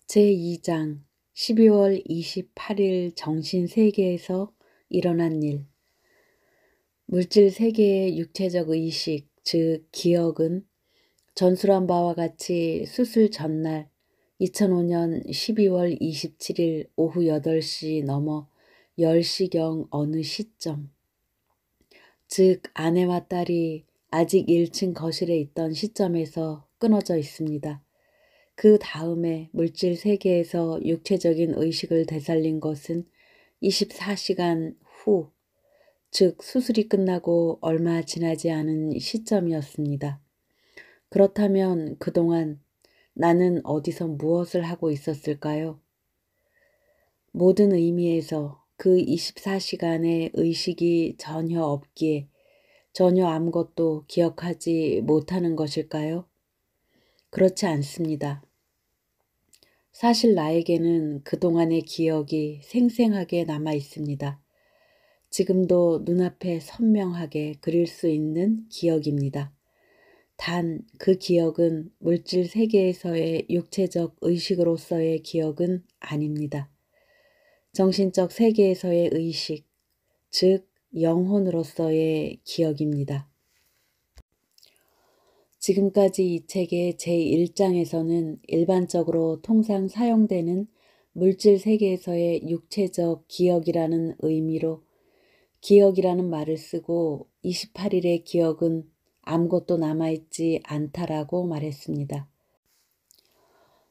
제2장 12월 28일 정신세계에서 일어난 일. 물질 세계의 육체적 의식, 즉 기억은 전술한 바와 같이 수술 전날 2005년 12월 27일 오후 8시 넘어 10시경 어느 시점, 즉 아내와 딸이 아직 1층 거실에 있던 시점에서 끊어져 있습니다. 그 다음에 물질 세계에서 육체적인 의식을 되살린 것은 24시간 후, 즉 수술이 끝나고 얼마 지나지 않은 시점이었습니다. 그렇다면 그동안 나는 어디서 무엇을 하고 있었을까요? 모든 의미에서 그 24시간의 의식이 전혀 없기에 전혀 아무것도 기억하지 못하는 것일까요? 그렇지 않습니다. 사실 나에게는 그동안의 기억이 생생하게 남아 있습니다. 지금도 눈앞에 선명하게 그릴 수 있는 기억입니다. 단 그 기억은 물질 세계에서의 육체적 의식으로서의 기억은 아닙니다. 정신적 세계에서의 의식, 즉 영혼으로서의 기억입니다. 지금까지 이 책의 제1장에서는 일반적으로 통상 사용되는 물질 세계에서의 육체적 기억이라는 의미로 기억이라는 말을 쓰고 28일의 기억은 아무것도 남아있지 않다라고 말했습니다.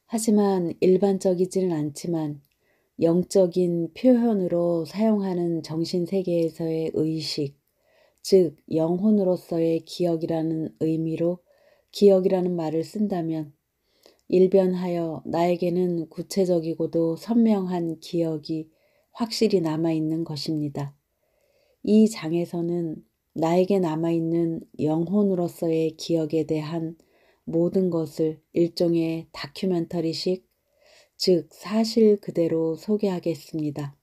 하지만 일반적이지는 않지만 영적인 표현으로 사용하는 정신세계에서의 의식, 즉 영혼으로서의 기억이라는 의미로 기억이라는 말을 쓴다면 일변하여 나에게는 구체적이고도 선명한 기억이 확실히 남아있는 것입니다. 이 장에서는 나에게 남아있는 영혼으로서의 기억에 대한 모든 것을 일종의 다큐멘터리식, 즉 사실 그대로 소개하겠습니다.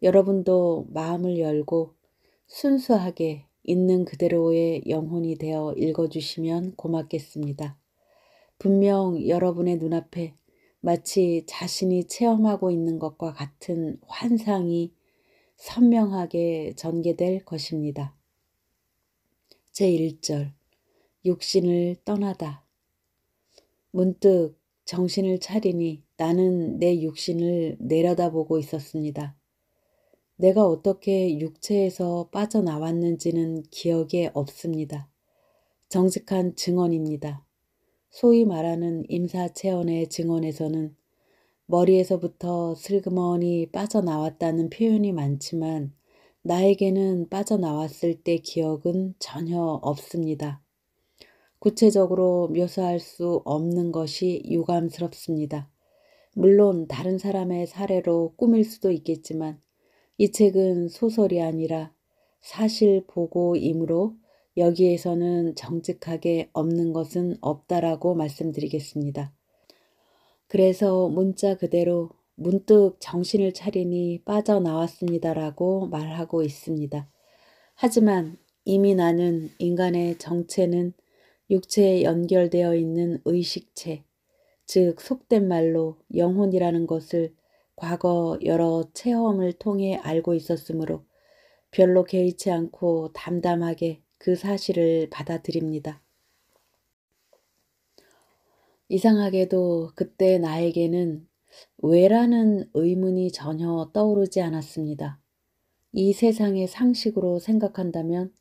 여러분도 마음을 열고 순수하게 있는 그대로의 영혼이 되어 읽어주시면 고맙겠습니다. 분명 여러분의 눈앞에 마치 자신이 체험하고 있는 것과 같은 환상이 선명하게 전개될 것입니다. 제1절 육신을 떠나다. 문득 정신을 차리니 나는 내 육신을 내려다보고 있었습니다. 내가 어떻게 육체에서 빠져나왔는지는 기억에 없습니다. 정직한 증언입니다. 소위 말하는 임사체언의 증언에서는 머리에서부터 슬그머니 빠져나왔다는 표현이 많지만 나에게는 빠져나왔을 때 기억은 전혀 없습니다. 구체적으로 묘사할 수 없는 것이 유감스럽습니다. 물론 다른 사람의 사례로 꾸밀 수도 있겠지만 이 책은 소설이 아니라 사실 보고이므로 여기에서는 정직하게 없는 것은 없다라고 말씀드리겠습니다. 그래서 문자 그대로 문득 정신을 차리니 빠져나왔습니다라고 말하고 있습니다. 하지만 이미 나는 인간의 정체는 육체에 연결되어 있는 의식체, 즉 속된 말로 영혼이라는 것을 과거 여러 체험을 통해 알고 있었으므로 별로 개의치 않고 담담하게 그 사실을 받아들입니다. 이상하게도 그때 나에게는 왜라는 의문이 전혀 떠오르지 않았습니다. 이 세상의 상식으로 생각한다면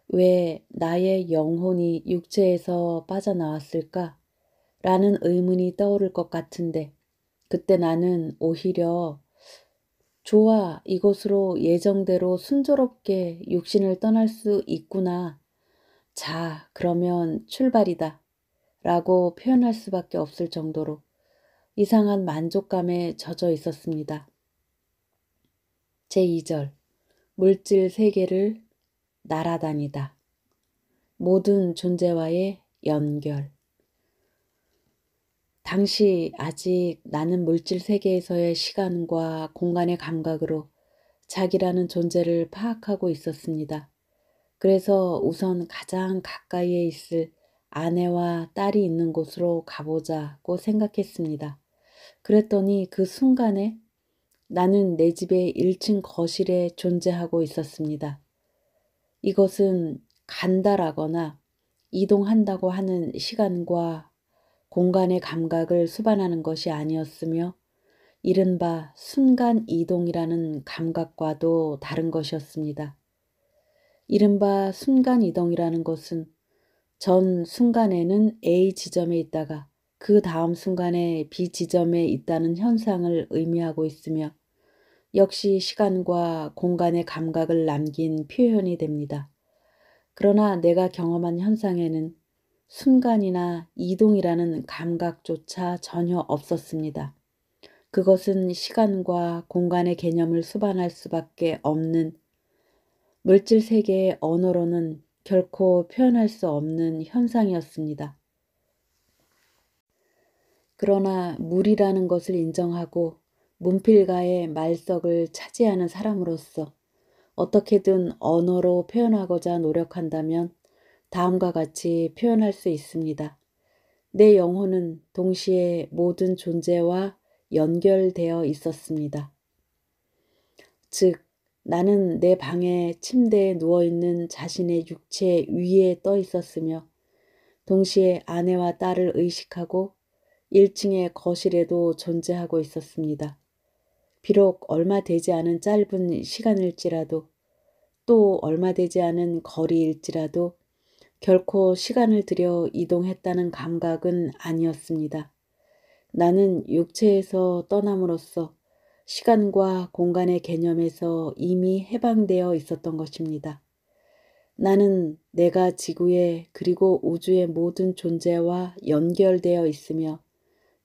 왜 나의 영혼이 육체에서 빠져나왔을까? 라는 의문이 떠오를 것 같은데 그때 나는 오히려 좋아, 이곳으로 예정대로 순조롭게 육신을 떠날 수 있구나. 자, 그러면 출발이다. 라고 표현할 수밖에 없을 정도로 이상한 만족감에 젖어 있었습니다. 제2절 물질 세계를 날아다니다. 모든 존재와의 연결. 당시 아직 나는 물질 세계에서의 시간과 공간의 감각으로 자기라는 존재를 파악하고 있었습니다. 그래서 우선 가장 가까이에 있을 아내와 딸이 있는 곳으로 가보자고 생각했습니다. 그랬더니 그 순간에 나는 내 집의 1층 거실에 존재하고 있었습니다. 이것은 간다라거나 이동한다고 하는 시간과 공간의 감각을 수반하는 것이 아니었으며 이른바 순간 이동이라는 감각과도 다른 것이었습니다. 이른바 순간 이동이라는 것은 전 순간에는 A 지점에 있다가 그 다음 순간에 B 지점에 있다는 현상을 의미하고 있으며 역시 시간과 공간의 감각을 남긴 표현이 됩니다. 그러나 내가 경험한 현상에는 순간이나 이동이라는 감각조차 전혀 없었습니다. 그것은 시간과 공간의 개념을 수반할 수밖에 없는 물질 세계의 언어로는 결코 표현할 수 없는 현상이었습니다. 그러나 물이라는 것을 인정하고 문필가의 말석을 차지하는 사람으로서 어떻게든 언어로 표현하고자 노력한다면 다음과 같이 표현할 수 있습니다. 내 영혼은 동시에 모든 존재와 연결되어 있었습니다. 즉, 나는 내 방의 침대에 누워있는 자신의 육체 위에 떠 있었으며 동시에 아내와 딸을 의식하고 1층의 거실에도 존재하고 있었습니다. 비록 얼마 되지 않은 짧은 시간일지라도 또 얼마 되지 않은 거리일지라도 결코 시간을 들여 이동했다는 감각은 아니었습니다. 나는 육체에서 떠남으로써 시간과 공간의 개념에서 이미 해방되어 있었던 것입니다. 나는 내가 지구의 그리고 우주의 모든 존재와 연결되어 있으며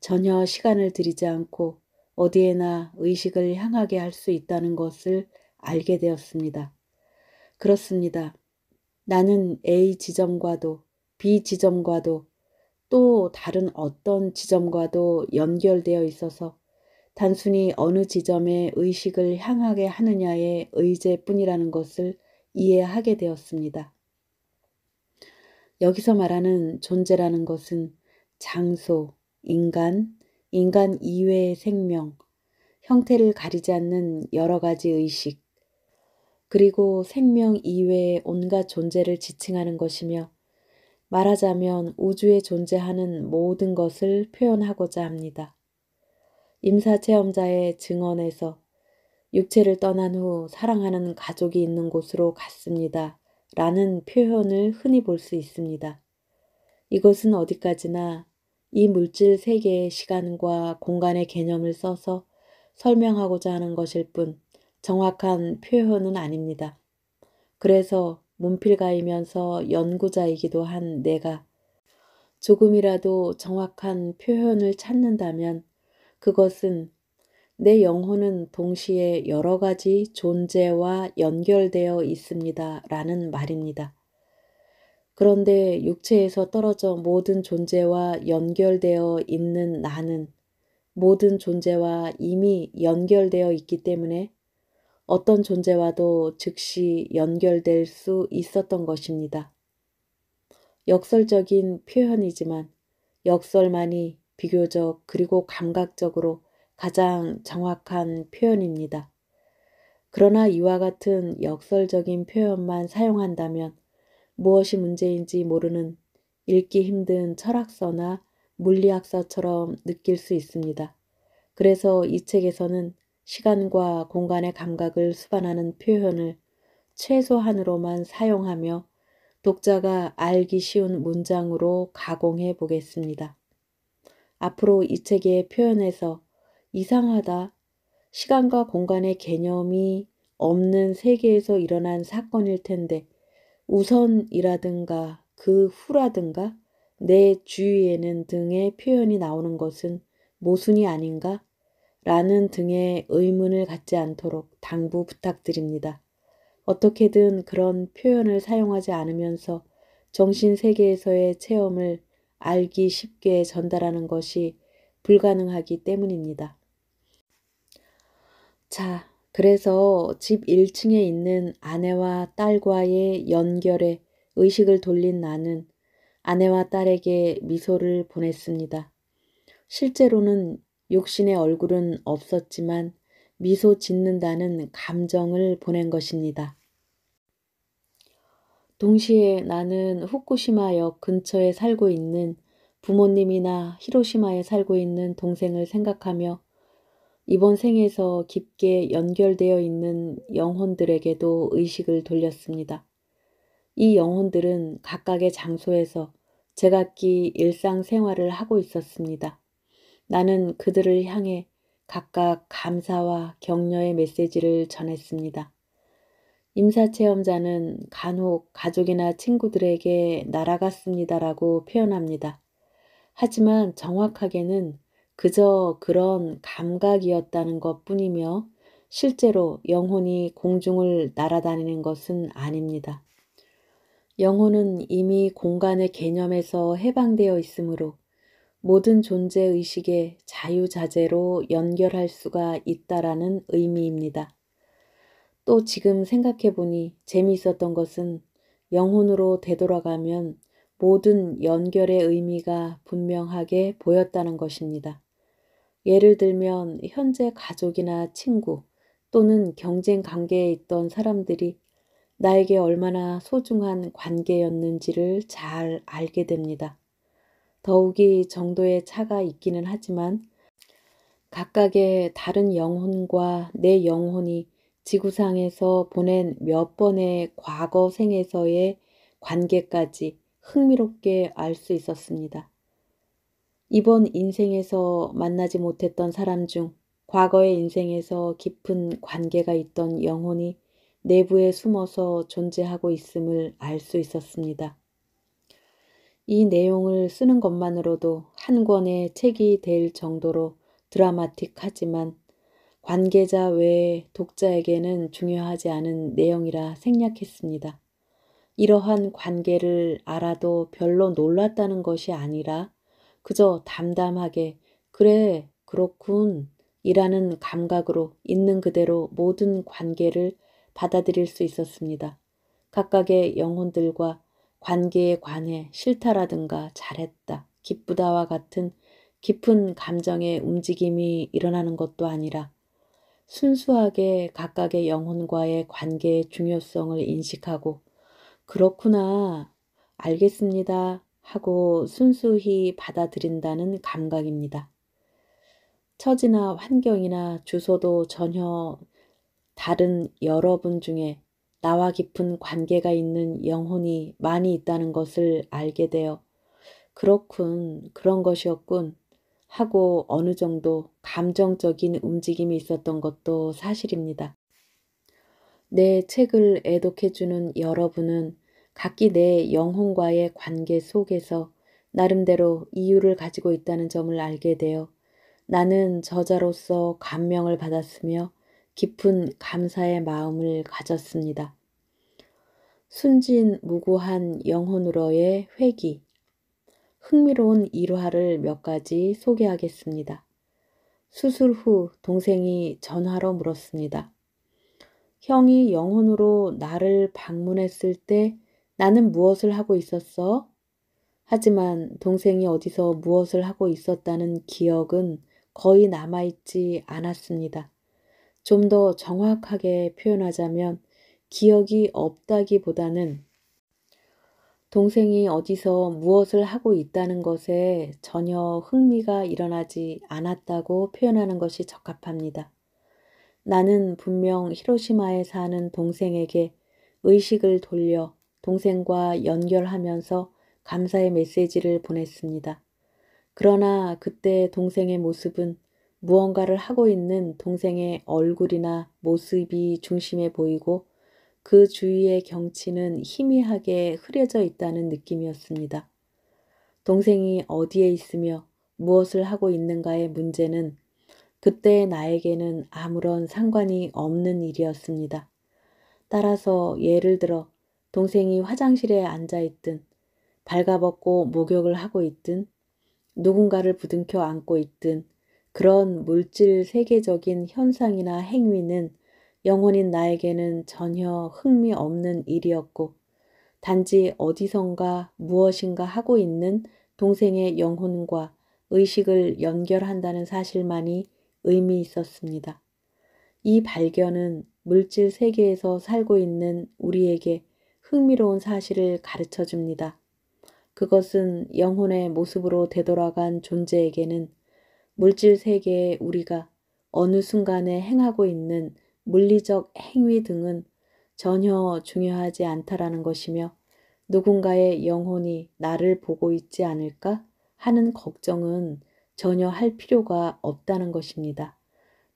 전혀 시간을 들이지 않고 어디에나 의식을 향하게 할 수 있다는 것을 알게 되었습니다. 그렇습니다. 나는 A 지점과도 B 지점과도 또 다른 어떤 지점과도 연결되어 있어서 단순히 어느 지점에 의식을 향하게 하느냐의 의제뿐이라는 것을 이해하게 되었습니다. 여기서 말하는 존재라는 것은 장소, 인간 이외의 생명, 형태를 가리지 않는 여러 가지 의식, 그리고 생명 이외의 온갖 존재를 지칭하는 것이며 말하자면 우주에 존재하는 모든 것을 표현하고자 합니다. 임사체험자의 증언에서 육체를 떠난 후 사랑하는 가족이 있는 곳으로 갔습니다. 라는 표현을 흔히 볼 수 있습니다. 이것은 어디까지나 이 물질 세계의 시간과 공간의 개념을 써서 설명하고자 하는 것일 뿐 정확한 표현은 아닙니다. 그래서 문필가이면서 연구자이기도 한 내가 조금이라도 정확한 표현을 찾는다면 그것은 내 영혼은 동시에 여러 가지 존재와 연결되어 있습니다. 라는 말입니다. 그런데 육체에서 떨어져 모든 존재와 연결되어 있는 나는 모든 존재와 이미 연결되어 있기 때문에 어떤 존재와도 즉시 연결될 수 있었던 것입니다. 역설적인 표현이지만 역설만이 비교적 그리고 감각적으로 가장 정확한 표현입니다. 그러나 이와 같은 역설적인 표현만 사용한다면 무엇이 문제인지 모르는 읽기 힘든 철학서나 물리학서처럼 느낄 수 있습니다. 그래서 이 책에서는 시간과 공간의 감각을 수반하는 표현을 최소한으로만 사용하며 독자가 알기 쉬운 문장으로 가공해 보겠습니다. 앞으로 이 책의 표현에서 이상하다, 시간과 공간의 개념이 없는 세계에서 일어난 사건일 텐데 우선이라든가 그 후라든가 내 주위에는 등의 표현이 나오는 것은 모순이 아닌가? 라는 등의 의문을 갖지 않도록 당부 부탁드립니다. 어떻게든 그런 표현을 사용하지 않으면서 정신세계에서의 체험을 알기 쉽게 전달하는 것이 불가능하기 때문입니다. 자, 그래서 집 1층에 있는 아내와 딸과의 연결에 의식을 돌린 나는 아내와 딸에게 미소를 보냈습니다. 실제로는 육신의 얼굴은 없었지만 미소 짓는다는 감정을 보낸 것입니다. 동시에 나는 후쿠시마역 근처에 살고 있는 부모님이나 히로시마에 살고 있는 동생을 생각하며 이번 생에서 깊게 연결되어 있는 영혼들에게도 의식을 돌렸습니다. 이 영혼들은 각각의 장소에서 제각기 일상생활을 하고 있었습니다. 나는 그들을 향해 각각 감사와 격려의 메시지를 전했습니다. 임사체험자는 간혹 가족이나 친구들에게 날아갔습니다라고 표현합니다. 하지만 정확하게는 그저 그런 감각이었다는 것뿐이며 실제로 영혼이 공중을 날아다니는 것은 아닙니다. 영혼은 이미 공간의 개념에서 해방되어 있으므로 모든 존재의식의 자유자재로 연결할 수가 있다라는 의미입니다. 또 지금 생각해보니 재미있었던 것은 영혼으로 되돌아가면 모든 연결의 의미가 분명하게 보였다는 것입니다. 예를 들면 현재 가족이나 친구 또는 경쟁 관계에 있던 사람들이 나에게 얼마나 소중한 관계였는지를 잘 알게 됩니다. 더욱이 정도의 차가 있기는 하지만 각각의 다른 영혼과 내 영혼이 지구상에서 보낸 몇 번의 과거 생에서의 관계까지 흥미롭게 알 수 있었습니다. 이번 인생에서 만나지 못했던 사람 중 과거의 인생에서 깊은 관계가 있던 영혼이 내부에 숨어서 존재하고 있음을 알 수 있었습니다. 이 내용을 쓰는 것만으로도 한 권의 책이 될 정도로 드라마틱하지만 관계자 외에 독자에게는 중요하지 않은 내용이라 생략했습니다. 이러한 관계를 알아도 별로 놀랐다는 것이 아니라 그저 담담하게 그래 그렇군 이라는 감각으로 있는 그대로 모든 관계를 받아들일 수 있었습니다. 각각의 영혼들과 관계에 관해 싫다라든가 잘했다, 기쁘다와 같은 깊은 감정의 움직임이 일어나는 것도 아니라 순수하게 각각의 영혼과의 관계의 중요성을 인식하고 그렇구나, 알겠습니다 하고 순수히 받아들인다는 감각입니다. 처지나 환경이나 주소도 전혀 다른 여러분 중에 나와 깊은 관계가 있는 영혼이 많이 있다는 것을 알게 되어 그렇군, 그런 것이었군 하고 어느 정도 감정적인 움직임이 있었던 것도 사실입니다. 내 책을 애독해주는 여러분은 각기 내 영혼과의 관계 속에서 나름대로 이유를 가지고 있다는 점을 알게 되어 나는 저자로서 감명을 받았으며 깊은 감사의 마음을 가졌습니다. 순진무구한 영혼으로의 회귀, 흥미로운 일화를 몇 가지 소개하겠습니다. 수술 후 동생이 전화로 물었습니다. 형이 영혼으로 나를 방문했을 때 나는 무엇을 하고 있었어? 하지만 동생이 어디서 무엇을 하고 있었다는 기억은 거의 남아있지 않았습니다. 좀 더 정확하게 표현하자면 기억이 없다기보다는 동생이 어디서 무엇을 하고 있다는 것에 전혀 흥미가 일어나지 않았다고 표현하는 것이 적합합니다. 나는 분명 히로시마에 사는 동생에게 의식을 돌려 동생과 연결하면서 감사의 메시지를 보냈습니다. 그러나 그때 동생의 모습은 무언가를 하고 있는 동생의 얼굴이나 모습이 중심에 보이고 그 주위의 경치는 희미하게 흐려져 있다는 느낌이었습니다. 동생이 어디에 있으며 무엇을 하고 있는가의 문제는 그때의 나에게는 아무런 상관이 없는 일이었습니다. 따라서 예를 들어 동생이 화장실에 앉아있든 발가벗고 목욕을 하고 있든 누군가를 부둥켜 안고 있든 그런 물질 세계적인 현상이나 행위는 영혼인 나에게는 전혀 흥미없는 일이었고 단지 어디선가 무엇인가 하고 있는 동생의 영혼과 의식을 연결한다는 사실만이 의미 있었습니다. 이 발견은 물질 세계에서 살고 있는 우리에게 흥미로운 사실을 가르쳐 줍니다. 그것은 영혼의 모습으로 되돌아간 존재에게는 물질 세계에 우리가 어느 순간에 행하고 있는 물리적 행위 등은 전혀 중요하지 않다라는 것이며 누군가의 영혼이 나를 보고 있지 않을까 하는 걱정은 전혀 할 필요가 없다는 것입니다.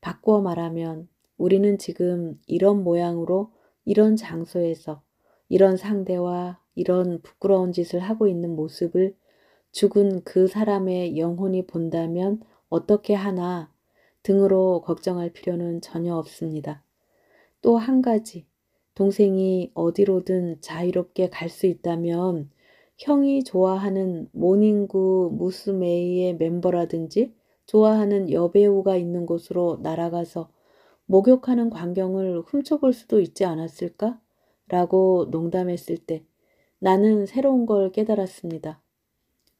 바꾸어 말하면 우리는 지금 이런 모양으로 이런 장소에서 이런 상대와 이런 부끄러운 짓을 하고 있는 모습을 죽은 그 사람의 영혼이 본다면 어떻게 하나 등으로 걱정할 필요는 전혀 없습니다. 또 한 가지, 동생이 어디로든 자유롭게 갈 수 있다면 형이 좋아하는 모닝구 무스메이의 멤버라든지 좋아하는 여배우가 있는 곳으로 날아가서 목욕하는 광경을 훔쳐볼 수도 있지 않았을까? 라고 농담했을 때 나는 새로운 걸 깨달았습니다.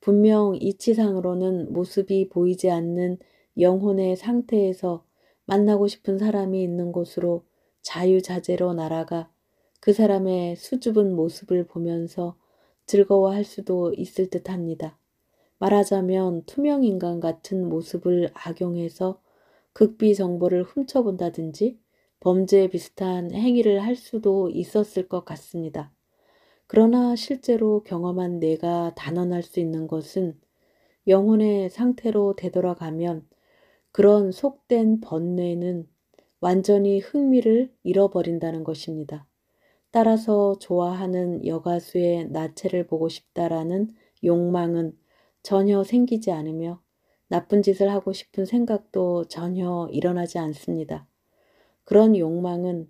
분명 이치상으로는 모습이 보이지 않는 영혼의 상태에서 만나고 싶은 사람이 있는 곳으로 자유자재로 날아가 그 사람의 수줍은 모습을 보면서 즐거워할 수도 있을 듯합니다. 말하자면 투명인간 같은 모습을 악용해서 극비 정보를 훔쳐본다든지 범죄 비슷한 행위를 할 수도 있었을 것 같습니다. 그러나 실제로 경험한 내가 단언할 수 있는 것은 영혼의 상태로 되돌아가면 그런 속된 번뇌는 완전히 흥미를 잃어버린다는 것입니다. 따라서 좋아하는 여가수의 나체를 보고 싶다라는 욕망은 전혀 생기지 않으며 나쁜 짓을 하고 싶은 생각도 전혀 일어나지 않습니다. 그런 욕망은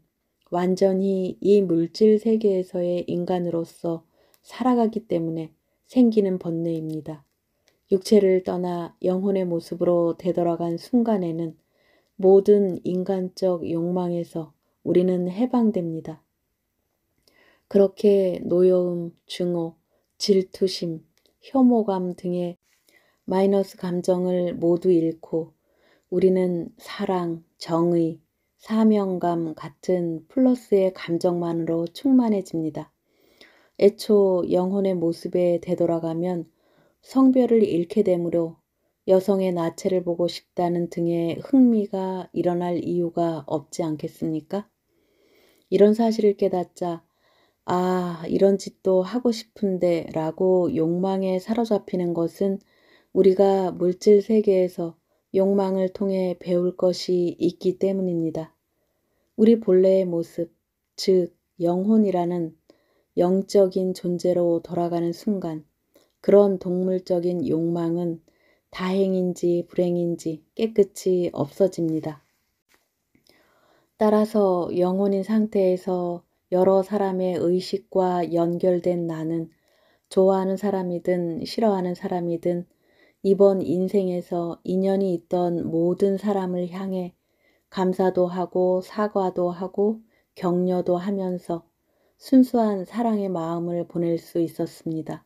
완전히 이 물질 세계에서의 인간으로서 살아가기 때문에 생기는 번뇌입니다. 육체를 떠나 영혼의 모습으로 되돌아간 순간에는 모든 인간적 욕망에서 우리는 해방됩니다. 그렇게 노여움, 증오, 질투심, 혐오감 등의 마이너스 감정을 모두 잃고 우리는 사랑, 정의, 사명감 같은 플러스의 감정만으로 충만해집니다. 애초 영혼의 모습에 되돌아가면 성별을 잃게 되므로 여성의 나체를 보고 싶다는 등의 흥미가 일어날 이유가 없지 않겠습니까? 이런 사실을 깨닫자 아, 이런 짓도 하고 싶은데 라고 욕망에 사로잡히는 것은 우리가 물질 세계에서 욕망을 통해 배울 것이 있기 때문입니다. 우리 본래의 모습, 즉 영혼이라는 영적인 존재로 돌아가는 순간 그런 동물적인 욕망은 다행인지 불행인지 깨끗이 없어집니다. 따라서 영혼인 상태에서 여러 사람의 의식과 연결된 나는 좋아하는 사람이든 싫어하는 사람이든 이번 인생에서 인연이 있던 모든 사람을 향해 감사도 하고 사과도 하고 격려도 하면서 순수한 사랑의 마음을 보낼 수 있었습니다.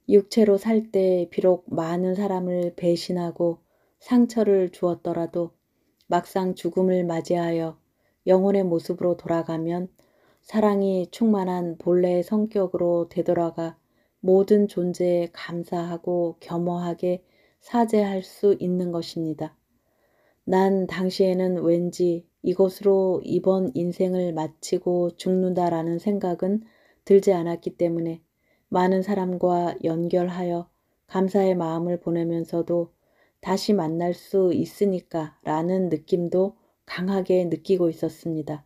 육체로 살 때 비록 많은 사람을 배신하고 상처를 주었더라도 막상 죽음을 맞이하여 영혼의 모습으로 돌아가면 사랑이 충만한 본래의 성격으로 되돌아가 모든 존재에 감사하고 겸허하게 사죄할 수 있는 것입니다. 난 당시에는 왠지 이것으로 이번 인생을 마치고 죽는다라는 생각은 들지 않았기 때문에 많은 사람과 연결하여 감사의 마음을 보내면서도 다시 만날 수 있으니까 라는 느낌도 강하게 느끼고 있었습니다.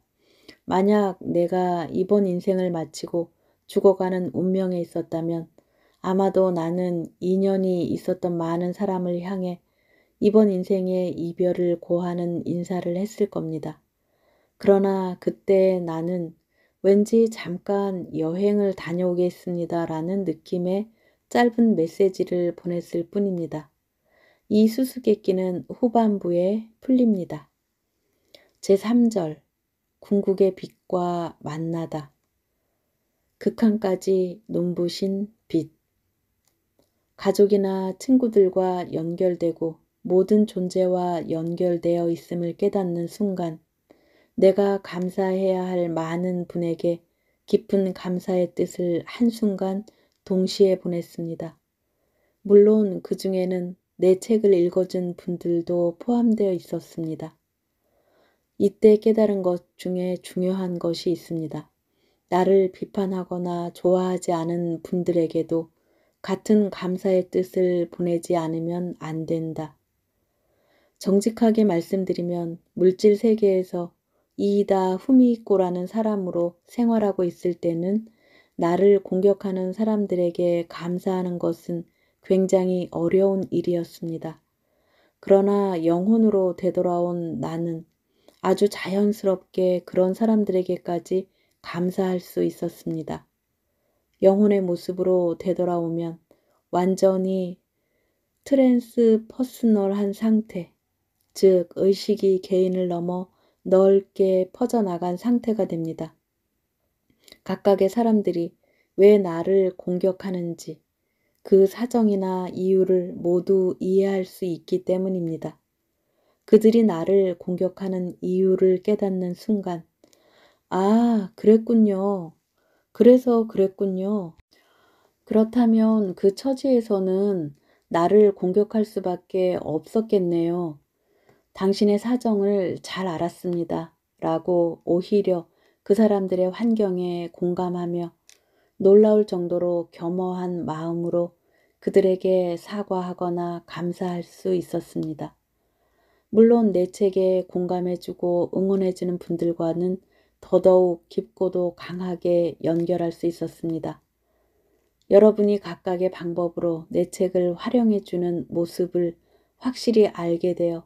만약 내가 이번 인생을 마치고 죽어가는 운명에 있었다면 아마도 나는 인연이 있었던 많은 사람을 향해 이번 인생의 이별을 고하는 인사를 했을 겁니다. 그러나 그때 나는 왠지 잠깐 여행을 다녀오겠습니다 라는 느낌의 짧은 메시지를 보냈을 뿐입니다. 이 수수께끼는 후반부에 풀립니다. 제3절 궁극의 빛과 만나다 극한까지 눈부신 빛 가족이나 친구들과 연결되고 모든 존재와 연결되어 있음을 깨닫는 순간 내가 감사해야 할 많은 분에게 깊은 감사의 뜻을 한순간 동시에 보냈습니다. 물론 그 중에는 내 책을 읽어준 분들도 포함되어 있었습니다. 이때 깨달은 것 중에 중요한 것이 있습니다. 나를 비판하거나 좋아하지 않은 분들에게도 같은 감사의 뜻을 보내지 않으면 안 된다. 정직하게 말씀드리면 물질 세계에서 이이다 후미히코라는 사람으로 생활하고 있을 때는 나를 공격하는 사람들에게 감사하는 것은 굉장히 어려운 일이었습니다. 그러나 영혼으로 되돌아온 나는 아주 자연스럽게 그런 사람들에게까지 감사할 수 있었습니다. 영혼의 모습으로 되돌아오면 완전히 트랜스퍼스널한 상태, 즉 의식이 개인을 넘어 넓게 퍼져나간 상태가 됩니다. 각각의 사람들이 왜 나를 공격하는지 그 사정이나 이유를 모두 이해할 수 있기 때문입니다. 그들이 나를 공격하는 이유를 깨닫는 순간, 아, 그랬군요. 그래서 그랬군요. 그렇다면 그 처지에서는 나를 공격할 수밖에 없었겠네요. 당신의 사정을 잘 알았습니다. 라고 오히려 그 사람들의 환경에 공감하며 놀라울 정도로 겸허한 마음으로 그들에게 사과하거나 감사할 수 있었습니다. 물론 내 책에 공감해주고 응원해주는 분들과는 더더욱 깊고도 강하게 연결할 수 있었습니다. 여러분이 각각의 방법으로 내 책을 활용해주는 모습을 확실히 알게 되어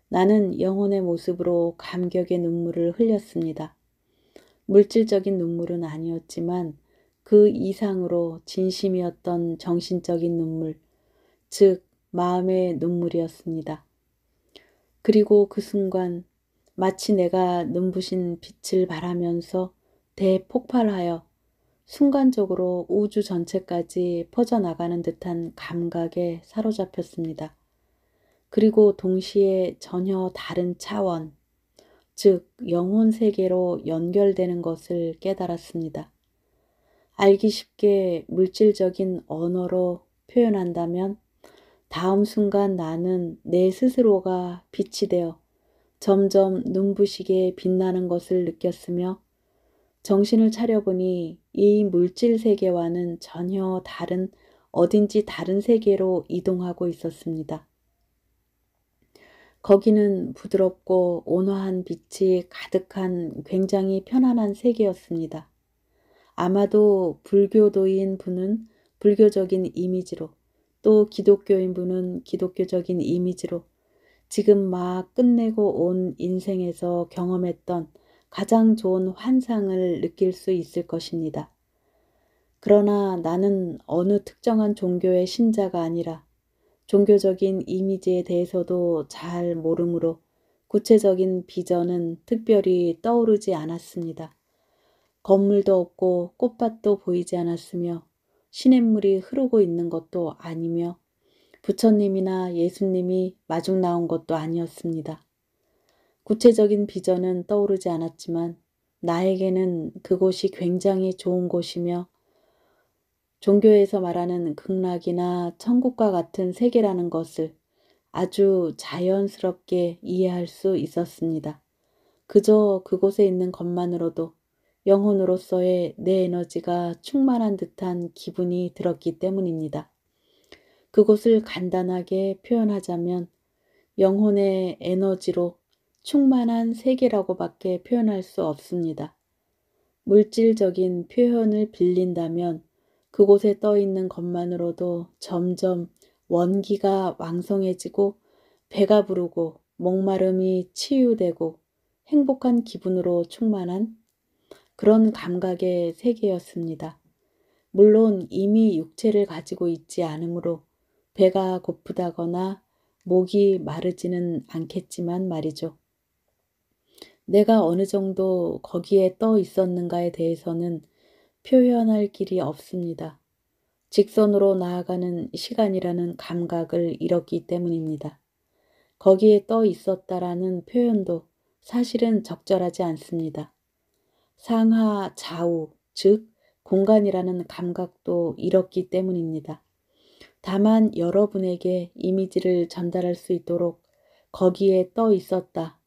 나는 영혼의 모습으로 감격의 눈물을 흘렸습니다. 물질적인 눈물은 아니었지만 그 이상으로 진심이었던 정신적인 눈물, 즉 마음의 눈물이었습니다. 그리고 그 순간 마치 내가 눈부신 빛을 발하면서 대폭발하여 순간적으로 우주 전체까지 퍼져나가는 듯한 감각에 사로잡혔습니다. 그리고 동시에 전혀 다른 차원, 즉 영혼 세계로 연결되는 것을 깨달았습니다. 알기 쉽게 물질적인 언어로 표현한다면 다음 순간 나는 내 스스로가 빛이 되어 점점 눈부시게 빛나는 것을 느꼈으며 정신을 차려보니 이 물질 세계와는 전혀 다른 어딘지 다른 세계로 이동하고 있었습니다. 거기는 부드럽고 온화한 빛이 가득한 굉장히 편안한 세계였습니다. 아마도 불교도인 분은 불교적인 이미지로 또 기독교인 분은 기독교적인 이미지로 지금 막 끝내고 온 인생에서 경험했던 가장 좋은 환상을 느낄 수 있을 것입니다. 그러나 나는 어느 특정한 종교의 신자가 아니라 종교적인 이미지에 대해서도 잘 모르므로 구체적인 비전은 특별히 떠오르지 않았습니다. 건물도 없고 꽃밭도 보이지 않았으며 시냇물이 흐르고 있는 것도 아니며 부처님이나 예수님이 마중 나온 것도 아니었습니다. 구체적인 비전은 떠오르지 않았지만 나에게는 그곳이 굉장히 좋은 곳이며 종교에서 말하는 극락이나 천국과 같은 세계라는 것을 아주 자연스럽게 이해할 수 있었습니다. 그저 그곳에 있는 것만으로도 영혼으로서의 내 에너지가 충만한 듯한 기분이 들었기 때문입니다. 그곳을 간단하게 표현하자면 영혼의 에너지로 충만한 세계라고밖에 표현할 수 없습니다. 물질적인 표현을 빌린다면 그곳에 떠 있는 것만으로도 점점 원기가 왕성해지고 배가 부르고 목마름이 치유되고 행복한 기분으로 충만한 그런 감각의 세계였습니다. 물론 이미 육체를 가지고 있지 않으므로 배가 고프다거나 목이 마르지는 않겠지만 말이죠. 내가 어느 정도 거기에 떠 있었는가에 대해서는 표현할 길이 없습니다. 직선으로 나아가는 시간이라는 감각을 잃었기 때문입니다. 거기에 떠 있었다라는 표현도 사실은 적절하지 않습니다. 상하 좌우, 즉 공간이라는 감각도 잃었기 때문입니다. 다만 여러분에게 이미지를 전달할 수 있도록 거기에 떠 있었다.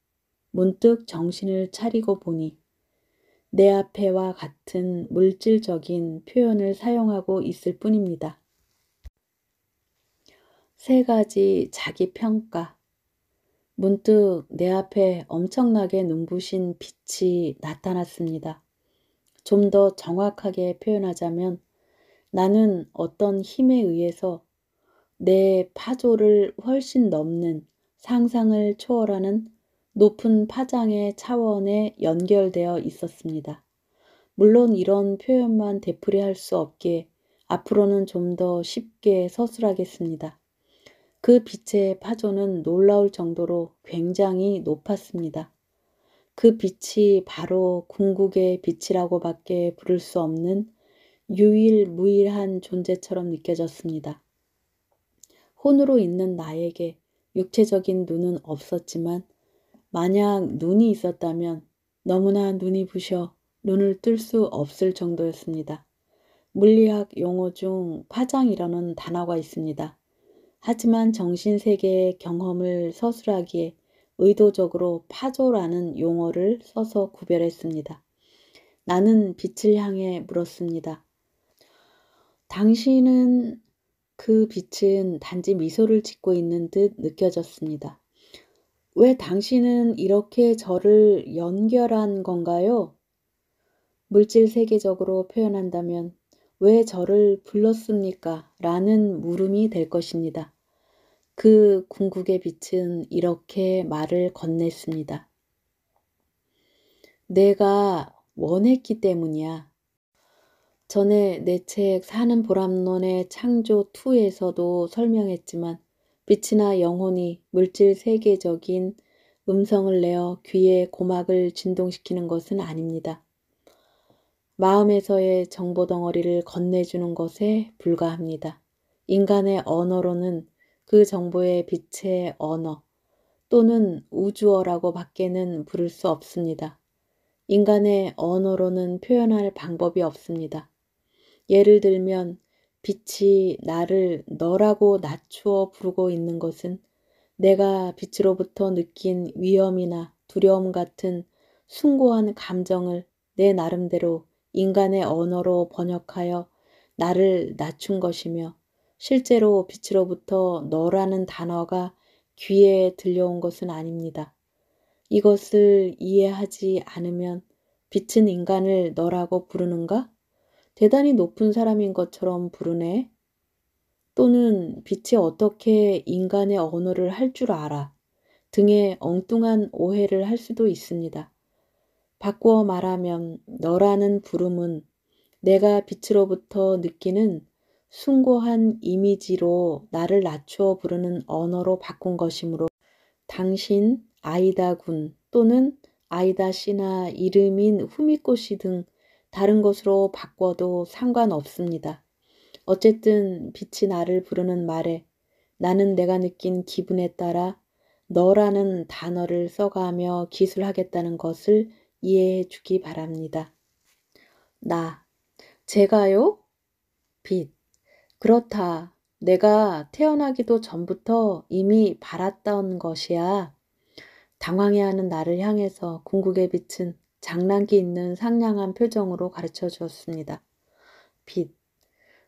문득 정신을 차리고 보니 내 앞에와 같은 물질적인 표현을 사용하고 있을 뿐입니다. 세 가지 자기 평가. 문득 내 앞에 엄청나게 눈부신 빛이 나타났습니다. 좀 더 정확하게 표현하자면 나는 어떤 힘에 의해서 내 파조를 훨씬 넘는 상상을 초월하는 높은 파장의 차원에 연결되어 있었습니다. 물론 이런 표현만 되풀이할 수 없기에 앞으로는 좀 더 쉽게 서술하겠습니다. 그 빛의 파조는 놀라울 정도로 굉장히 높았습니다. 그 빛이 바로 궁극의 빛이라고밖에 부를 수 없는 유일무이한 존재처럼 느껴졌습니다. 혼으로 있는 나에게 육체적인 눈은 없었지만 만약 눈이 있었다면 너무나 눈이 부셔 눈을 뜰 수 없을 정도였습니다. 물리학 용어 중 파장이라는 단어가 있습니다. 하지만 정신세계의 경험을 서술하기에 의도적으로 파조라는 용어를 써서 구별했습니다. 나는 빛을 향해 물었습니다. 당신은 그 빛은 단지 미소를 짓고 있는 듯 느껴졌습니다. 왜 당신은 이렇게 저를 연결한 건가요? 물질 세계적으로 표현한다면 왜 저를 불렀습니까? 라는 물음이 될 것입니다. 그 궁극의 빛은 이렇게 말을 건넸습니다. 내가 원했기 때문이야. 전에 내 책 사는 보람론의 창조 2에서도 설명했지만 빛이나 영혼이 물질 세계적인 음성을 내어 귀의 고막을 진동시키는 것은 아닙니다. 마음에서의 정보덩어리를 건네주는 것에 불과합니다. 인간의 언어로는 그 정보의 빛의 언어 또는 우주어라고 밖에는 부를 수 없습니다. 인간의 언어로는 표현할 방법이 없습니다. 예를 들면 빛이 나를 너라고 낮추어 부르고 있는 것은 내가 빛으로부터 느낀 위험이나 두려움 같은 숭고한 감정을 내 나름대로 인간의 언어로 번역하여 나를 낮춘 것이며 실제로 빛으로부터 너라는 단어가 귀에 들려온 것은 아닙니다. 이것을 이해하지 않으면 빛은 인간을 너라고 부르는가? 대단히 높은 사람인 것처럼 부르네. 또는 빛이 어떻게 인간의 언어를 할 줄 알아 등의 엉뚱한 오해를 할 수도 있습니다. 바꾸어 말하면 너라는 부름은 내가 빛으로부터 느끼는 숭고한 이미지로 나를 낮추어 부르는 언어로 바꾼 것이므로 당신, 아이다 군 또는 아이다 씨나 이름인 후미코 씨 등 다른 것으로 바꿔도 상관없습니다. 어쨌든 빛이 나를 부르는 말에 나는 내가 느낀 기분에 따라 너라는 단어를 써가며 기술하겠다는 것을 이해해 주기 바랍니다. 나, 제가요? 빛. 그렇다. 내가 태어나기도 전부터 이미 바랐던 것이야. 당황해하는 나를 향해서 궁극의 빛은 장난기 있는 상냥한 표정으로 가르쳐 주었습니다. 빛.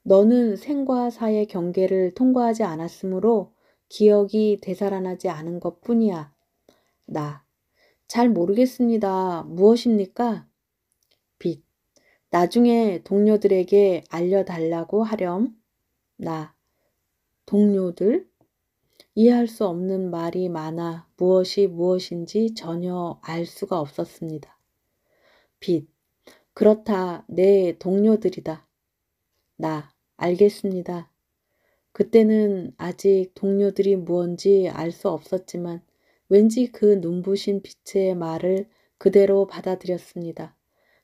너는 생과 사의 경계를 통과하지 않았으므로 기억이 되살아나지 않은 것뿐이야. 나. 잘 모르겠습니다. 무엇입니까? 빛. 나중에 동료들에게 알려달라고 하렴. 나. 동료들? 이해할 수 없는 말이 많아 무엇이 무엇인지 전혀 알 수가 없었습니다. 빛. 그렇다. 내 동료들이다. 나. 알겠습니다. 그때는 아직 동료들이 무언지 알 수 없었지만 왠지 그 눈부신 빛의 말을 그대로 받아들였습니다.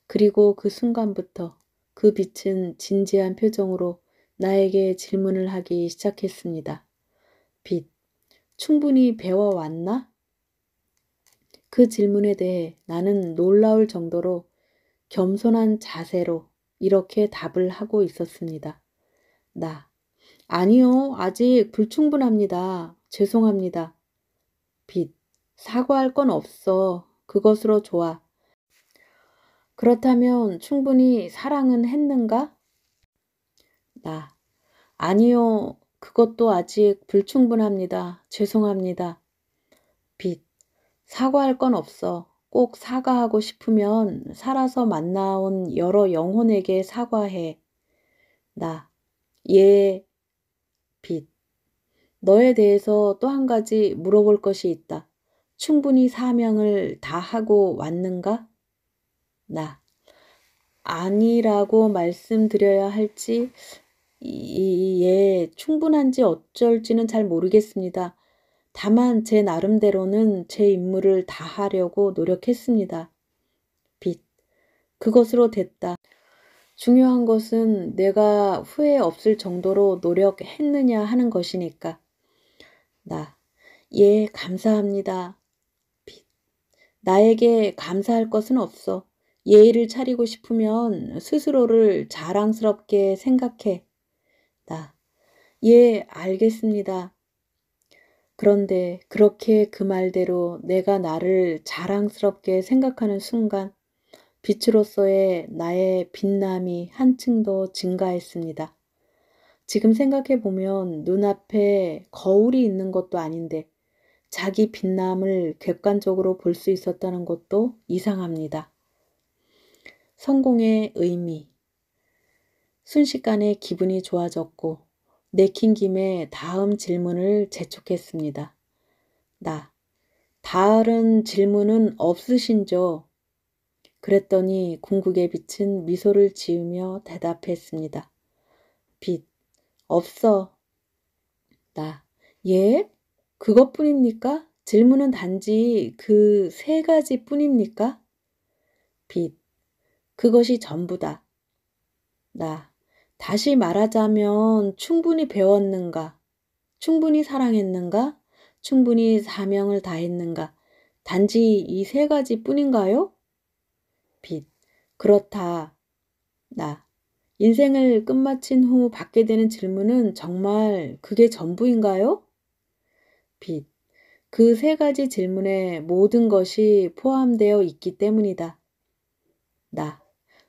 그리고 그 순간부터 그 빛은 진지한 표정으로 나에게 질문을 하기 시작했습니다. 빛, 충분히 배워왔나? 그 질문에 대해 나는 놀라울 정도로 겸손한 자세로 이렇게 답을 하고 있었습니다. 아니요, 아직 불충분합니다. 죄송합니다. 빛, 사과할 건 없어. 그것으로 좋아. 그렇다면 충분히 사랑은 했는가? 아니요, 그것도 아직 불충분합니다. 죄송합니다. 빛, 사과할 건 없어. 꼭 사과하고 싶으면 살아서 만나온 여러 영혼에게 사과해. 예, 빛. 너에 대해서 또 한 가지 물어볼 것이 있다. 충분히 사명을 다 하고 왔는가? 아니라고 말씀드려야 할지, 충분한지 어쩔지는 잘 모르겠습니다. 다만 제 나름대로는 제 임무를 다하려고 노력했습니다. 빛. 그것으로 됐다. 중요한 것은 내가 후회 없을 정도로 노력했느냐 하는 것이니까. 예, 감사합니다. 빛. 나에게 감사할 것은 없어. 예의를 차리고 싶으면 스스로를 자랑스럽게 생각해. 예, 알겠습니다. 그런데 그렇게 그 말대로 내가 나를 자랑스럽게 생각하는 순간 빛으로서의 나의 빛남이 한층 더 증가했습니다. 지금 생각해 보면 눈앞에 거울이 있는 것도 아닌데 자기 빛남을 객관적으로 볼 수 있었다는 것도 이상합니다. 성공의 의미. 순식간에 기분이 좋아졌고 내킨 김에 다음 질문을 재촉했습니다. 다른 질문은 없으신죠? 그랬더니 궁극의 빛은 미소를 지으며 대답했습니다. 빛, 없어. 예? 그것뿐입니까? 질문은 단지 그 3가지 뿐입니까? 빛, 그것이 전부다. 다시 말하자면 충분히 배웠는가? 충분히 사랑했는가? 충분히 사명을 다했는가? 단지 이 3가지 뿐인가요? 빛, 그렇다. 인생을 끝마친 후 받게 되는 질문은 정말 그게 전부인가요? 빛, 그 3가지 질문에 모든 것이 포함되어 있기 때문이다.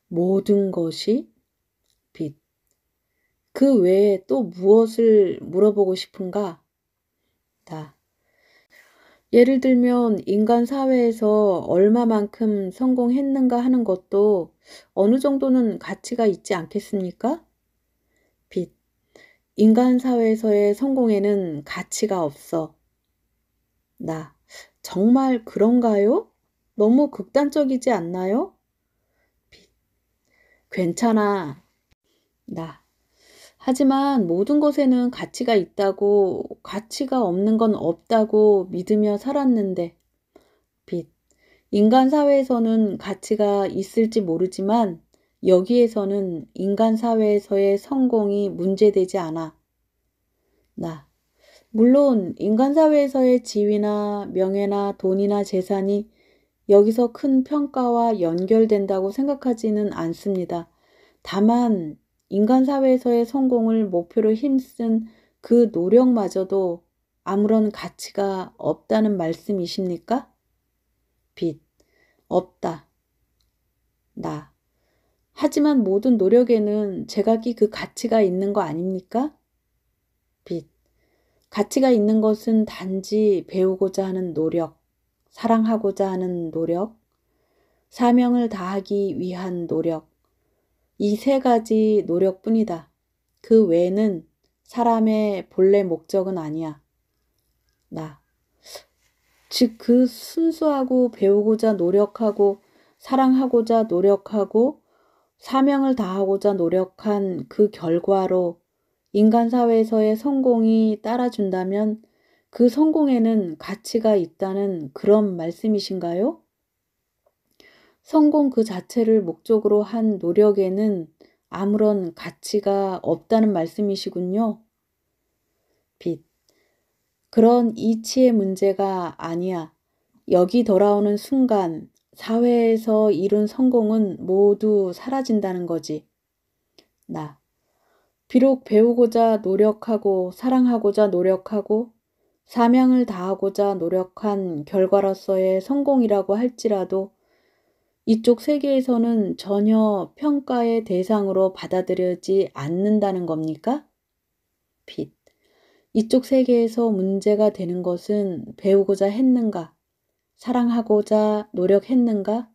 모든 것이? 빛, 그 외에 또 무엇을 물어보고 싶은가? 예를 들면 인간 사회에서 얼마만큼 성공했는가 하는 것도 어느 정도는 가치가 있지 않겠습니까? 빛, 인간 사회에서의 성공에는 가치가 없어. 정말 그런가요? 너무 극단적이지 않나요? 빛, 괜찮아. 하지만 모든 것에는 가치가 있다고, 가치가 없는 건 없다고 믿으며 살았는데, 빛, 인간 사회에서는 가치가 있을지 모르지만 여기에서는 인간 사회에서의 성공이 문제되지 않아. 물론 인간 사회에서의 지위나 명예나 돈이나 재산이 여기서 큰 평가와 연결된다고 생각하지는 않습니다. 다만 인간 사회에서의 성공을 목표로 힘쓴 그 노력마저도 아무런 가치가 없다는 말씀이십니까? 빛, 없다. 하지만 모든 노력에는 제각기 그 가치가 있는 거 아닙니까? 빛, 가치가 있는 것은 단지 배우고자 하는 노력, 사랑하고자 하는 노력, 사명을 다하기 위한 노력, 이 3가지 노력뿐이다. 그 외에는 사람의 본래 목적은 아니야. 즉 그 순수하고 배우고자 노력하고 사랑하고자 노력하고 사명을 다하고자 노력한 그 결과로 인간 사회에서의 성공이 따라준다면 그 성공에는 가치가 있다는 그런 말씀이신가요? 성공 그 자체를 목적으로 한 노력에는 아무런 가치가 없다는 말씀이시군요. 빛. 그런 이치의 문제가 아니야. 여기 돌아오는 순간 사회에서 이룬 성공은 모두 사라진다는 거지. 나. 비록 배우고자 노력하고 사랑하고자 노력하고 사명을 다하고자 노력한 결과로서의 성공이라고 할지라도 이쪽 세계에서는 전혀 평가의 대상으로 받아들여지지 않는다는 겁니까? 빛. 이쪽 세계에서 문제가 되는 것은 배우고자 했는가, 사랑하고자 노력했는가,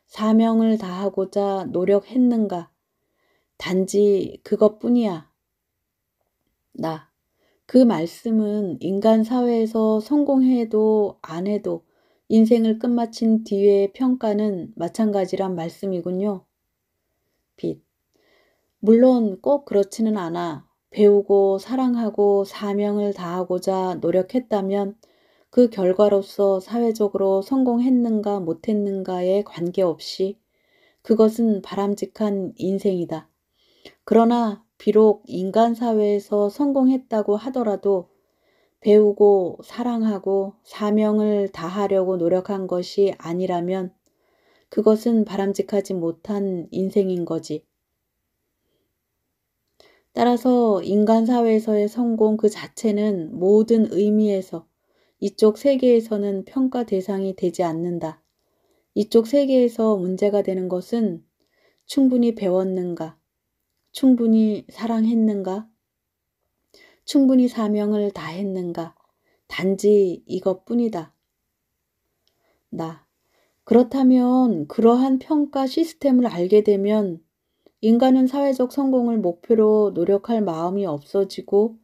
사명을 다하고자 노력했는가, 단지 그것뿐이야. 나. 그 말씀은 인간 사회에서 성공해도 안 해도 인생을 끝마친 뒤의 평가는 마찬가지란 말씀이군요. 빛. 물론 꼭 그렇지는 않아. 배우고 사랑하고 사명을 다하고자 노력했다면 그 결과로서 사회적으로 성공했는가 못했는가에 관계없이 그것은 바람직한 인생이다. 그러나 비록 인간 사회에서 성공했다고 하더라도 배우고 사랑하고 사명을 다하려고 노력한 것이 아니라면 그것은 바람직하지 못한 인생인 거지. 따라서 인간 사회에서의 성공 그 자체는 모든 의미에서 이쪽 세계에서는 평가 대상이 되지 않는다. 이쪽 세계에서 문제가 되는 것은 충분히 배웠는가, 충분히 사랑했는가, 충분히 사명을 다했는가, 단지 이것뿐이다. 나. 그렇다면 그러한 평가 시스템을 알게 되면 인간은 사회적 성공을 목표로 노력할 마음이 없어지고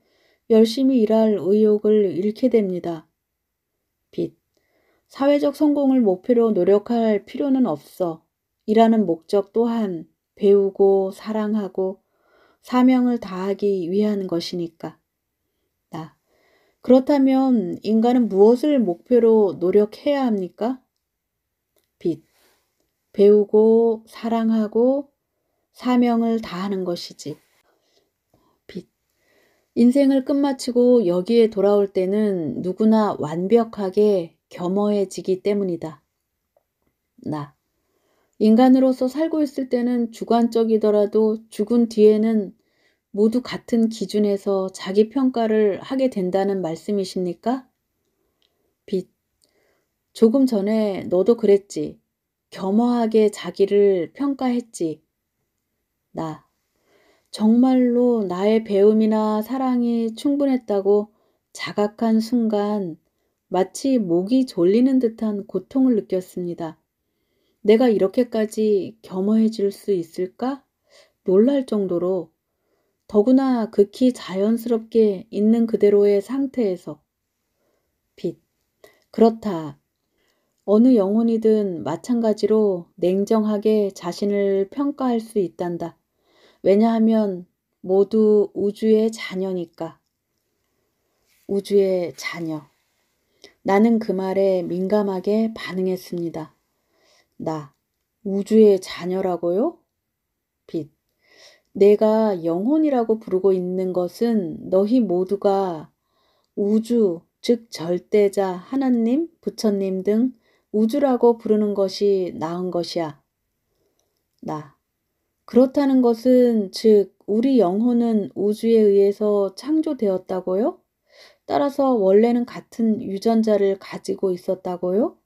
열심히 일할 의욕을 잃게 됩니다. 빛. 사회적 성공을 목표로 노력할 필요는 없어. 일하는 목적 또한 배우고 사랑하고 사명을 다하기 위한 것이니까. 나. 그렇다면 인간은 무엇을 목표로 노력해야 합니까? 빛. 배우고 사랑하고 사명을 다하는 것이지. 빛. 인생을 끝마치고 여기에 돌아올 때는 누구나 완벽하게 겸허해지기 때문이다. 나. 인간으로서 살고 있을 때는 주관적이더라도 죽은 뒤에는 모두 같은 기준에서 자기 평가를 하게 된다는 말씀이십니까? 빛. 조금 전에 너도 그랬지. 겸허하게 자기를 평가했지. 나. 정말로 나의 배움이나 사랑이 충분했다고 자각한 순간 마치 목이 졸리는 듯한 고통을 느꼈습니다. 내가 이렇게까지 겸허해질 수 있을까? 놀랄 정도로 더구나 극히 자연스럽게 있는 그대로의 상태에서. 빛. 그렇다. 어느 영혼이든 마찬가지로 냉정하게 자신을 평가할 수 있단다. 왜냐하면 모두 우주의 자녀니까. 우주의 자녀. 나는 그 말에 민감하게 반응했습니다. 나, 우주의 자녀라고요? 빛. 내가 영혼이라고 부르고 있는 것은 너희 모두가 우주, 즉 절대자, 하나님, 부처님 등 우주라고 부르는 것이 나은 것이야. 나. 그렇다는 것은 즉 우리 영혼은 우주에 의해서 창조되었다고요? 따라서 원래는 같은 유전자를 가지고 있었다고요?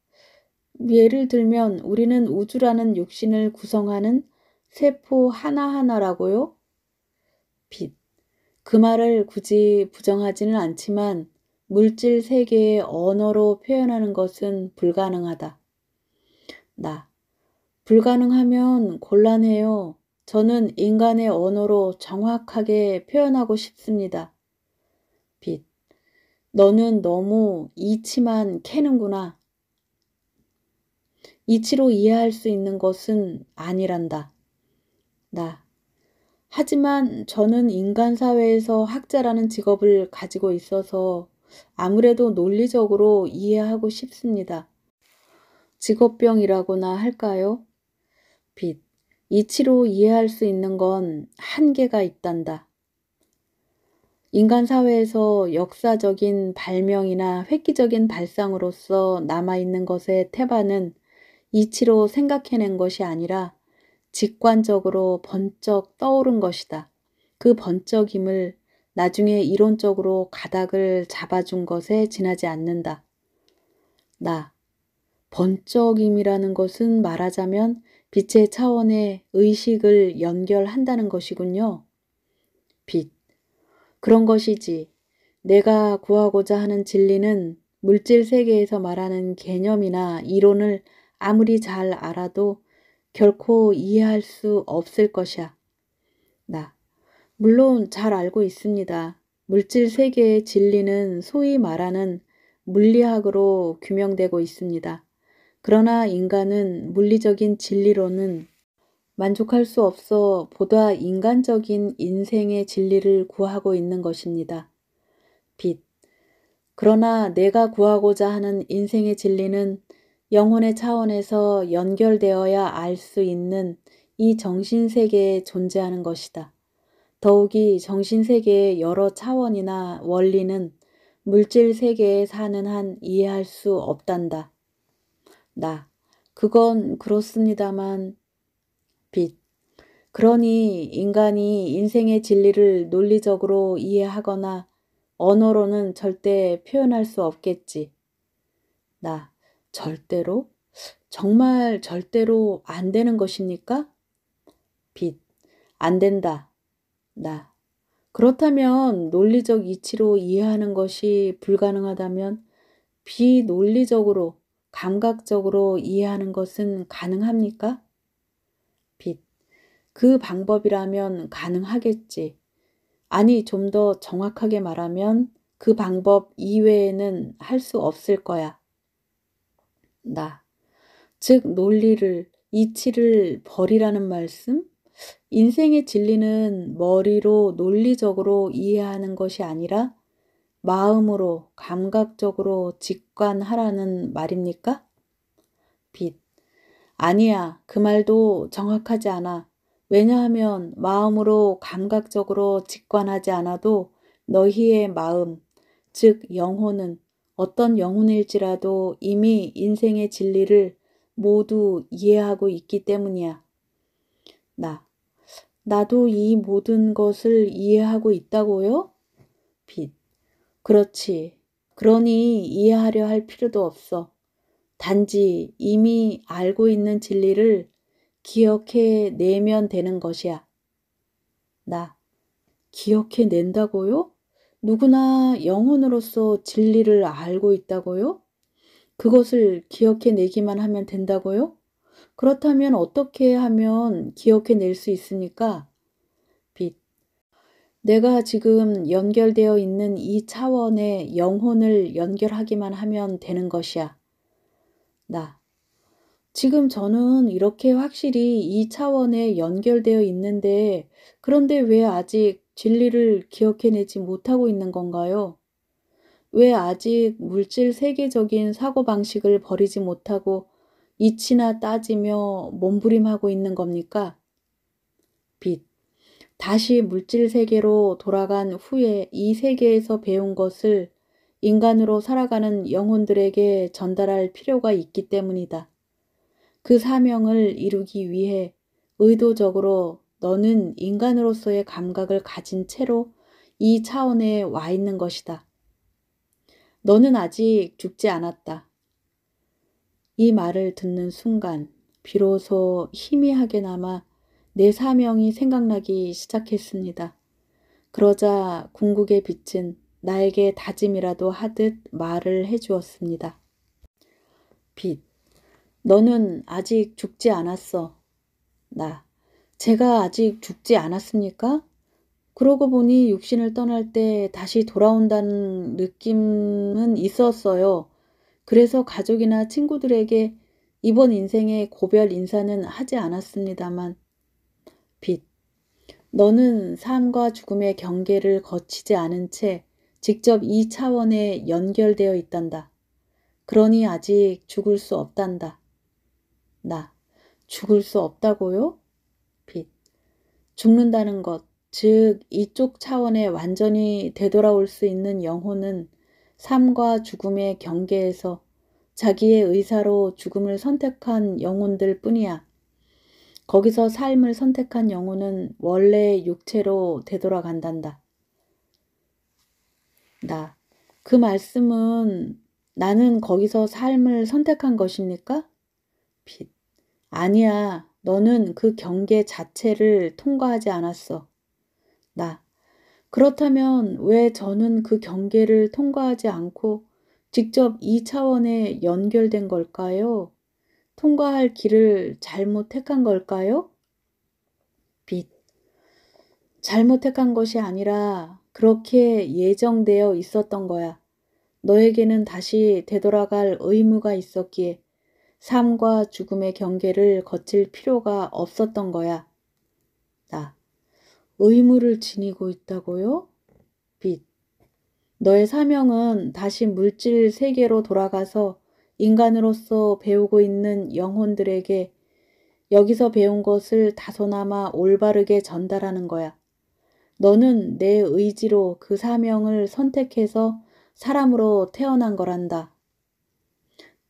예를 들면 우리는 우주라는 육신을 구성하는 세포 하나하나라고요? 빛. 그 말을 굳이 부정하지는 않지만 물질 세계의 언어로 표현하는 것은 불가능하다. 나. 불가능하면 곤란해요. 저는 인간의 언어로 정확하게 표현하고 싶습니다. 빛. 너는 너무 이치만 캐는구나. 이치로 이해할 수 있는 것은 아니란다. 나. 하지만 저는 인간 사회에서 학자라는 직업을 가지고 있어서 아무래도 논리적으로 이해하고 싶습니다. 직업병이라고나 할까요? 빛. 이치로 이해할 수 있는 건 한계가 있단다. 인간 사회에서 역사적인 발명이나 획기적인 발상으로서 남아있는 것의 태반은 이치로 생각해낸 것이 아니라 직관적으로 번쩍 떠오른 것이다. 그 번쩍임을 나중에 이론적으로 가닥을 잡아준 것에 지나지 않는다. 나, 번쩍임이라는 것은 말하자면 빛의 차원의 의식을 연결한다는 것이군요. 빛, 그런 것이지. 내가 구하고자 하는 진리는 물질 세계에서 말하는 개념이나 이론을 아무리 잘 알아도 결코 이해할 수 없을 것이야. 나, 물론 잘 알고 있습니다. 물질 세계의 진리는 소위 말하는 물리학으로 규명되고 있습니다. 그러나 인간은 물리적인 진리로는 만족할 수 없어 보다 인간적인 인생의 진리를 구하고 있는 것입니다. 빛. 그러나 내가 구하고자 하는 인생의 진리는 영혼의 차원에서 연결되어야 알 수 있는 이 정신세계에 존재하는 것이다. 더욱이 정신세계의 여러 차원이나 원리는 물질 세계에 사는 한 이해할 수 없단다. 나, 그건 그렇습니다만, 빛. 그러니 인간이 인생의 진리를 논리적으로 이해하거나 언어로는 절대 표현할 수 없겠지. 나, 절대로? 정말 절대로 안 되는 것입니까? 빛, 안 된다. 나, 그렇다면 논리적 이치로 이해하는 것이 불가능하다면 비논리적으로, 감각적으로 이해하는 것은 가능합니까? 빛, 그 방법이라면 가능하겠지. 아니, 좀 더 정확하게 말하면 그 방법 이외에는 할 수 없을 거야. 나, 즉 논리를, 이치를 버리라는 말씀? 인생의 진리는 머리로 논리적으로 이해하는 것이 아니라 마음으로, 감각적으로 직관하라는 말입니까? 빛, 아니야. 그 말도 정확하지 않아. 왜냐하면 마음으로 감각적으로 직관하지 않아도 너희의 마음, 즉 영혼은 어떤 영혼일지라도 이미 인생의 진리를 모두 이해하고 있기 때문이야. 나도 이 모든 것을 이해하고 있다고요? 빛, 그렇지. 그러니 이해하려 할 필요도 없어. 단지 이미 알고 있는 진리를 기억해 내면 되는 것이야. 나, 기억해 낸다고요? 누구나 영혼으로서 진리를 알고 있다고요? 그것을 기억해 내기만 하면 된다고요? 그렇다면 어떻게 하면 기억해 낼 수 있습니까? 빛, 내가 지금 연결되어 있는 이 차원에 영혼을 연결하기만 하면 되는 것이야. 나, 지금 저는 이렇게 확실히 이 차원에 연결되어 있는데, 그런데 왜 아직 진리를 기억해내지 못하고 있는 건가요? 왜 아직 물질 세계적인 사고방식을 버리지 못하고 이치나 따지며 몸부림하고 있는 겁니까? 빛. 다시 물질 세계로 돌아간 후에 이 세계에서 배운 것을 인간으로 살아가는 영혼들에게 전달할 필요가 있기 때문이다. 그 사명을 이루기 위해 의도적으로 너는 인간으로서의 감각을 가진 채로 이 차원에 와 있는 것이다. 너는 아직 죽지 않았다. 이 말을 듣는 순간 비로소 희미하게나마 내 사명이 생각나기 시작했습니다. 그러자 궁극의 빛은 나에게 다짐이라도 하듯 말을 해주었습니다. 빛, 너는 아직 죽지 않았어. 나, 제가 아직 죽지 않았습니까? 그러고 보니 육신을 떠날 때 다시 돌아온다는 느낌은 있었어요. 그래서 가족이나 친구들에게 이번 인생의 고별 인사는 하지 않았습니다만, 빛, 너는 삶과 죽음의 경계를 거치지 않은 채 직접 이 차원에 연결되어 있단다. 그러니 아직 죽을 수 없단다. 나, 죽을 수 없다고요? 죽는다는 것, 즉 이쪽 차원에 완전히 되돌아올 수 있는 영혼은 삶과 죽음의 경계에서 자기의 의사로 죽음을 선택한 영혼들 뿐이야. 거기서 삶을 선택한 영혼은 원래의 육체로 되돌아간단다. 그 말씀은 나는 거기서 삶을 선택한 것입니까? 빛. 아니야. 너는 그 경계 자체를 통과하지 않았어. 그렇다면 왜 저는 그 경계를 통과하지 않고 직접 이 차원에 연결된 걸까요? 통과할 길을 잘못 택한 걸까요? 빛. 잘못 택한 것이 아니라 그렇게 예정되어 있었던 거야. 너에게는 다시 되돌아갈 의무가 있었기에 삶과 죽음의 경계를 거칠 필요가 없었던 거야. 의무를 지니고 있다고요? 빛. 너의 사명은 다시 물질 세계로 돌아가서 인간으로서 배우고 있는 영혼들에게 여기서 배운 것을 다소나마 올바르게 전달하는 거야. 너는 내 의지로 그 사명을 선택해서 사람으로 태어난 거란다.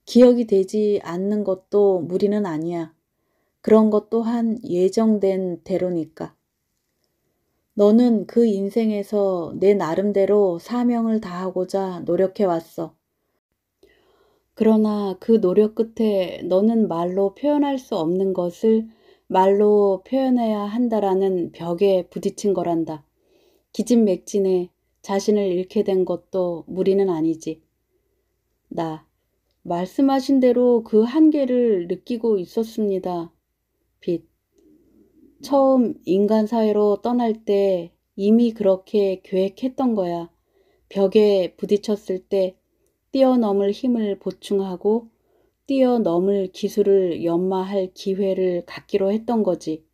기억이 되지 않는 것도 무리는 아니야. 그런 것 또한 예정된 대로니까. 너는 그 인생에서 내 나름대로 사명을 다하고자 노력해왔어. 그러나 그 노력 끝에 너는 말로 표현할 수 없는 것을 말로 표현해야 한다라는 벽에 부딪힌 거란다. 기진맥진에 자신을 잃게 된 것도 무리는 아니지. 말씀하신 대로 그 한계를 느끼고 있었습니다. 빛. 처음 인간 사회로 떠날 때 이미 그렇게 계획했던 거야. 벽에 부딪혔을 때 뛰어넘을 힘을 보충하고 뛰어넘을 기술을 연마할 기회를 갖기로 했던 거지.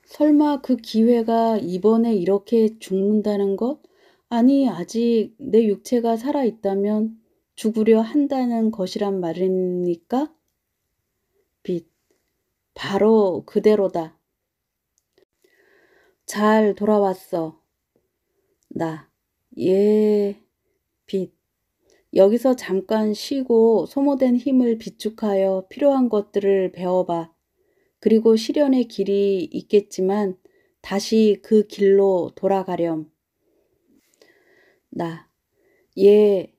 설마 그 기회가 이번에 이렇게 죽는다는 것? 아니, 아직 내 육체가 살아있다면 죽으려 한다는 것이란 말입니까? 빛. 바로 그대로다. 잘 돌아왔어. 예, 빛. 여기서 잠깐 쉬고 소모된 힘을 비축하여 필요한 것들을 배워봐. 그리고 실현의 길이 있겠지만 다시 그 길로 돌아가렴. 예,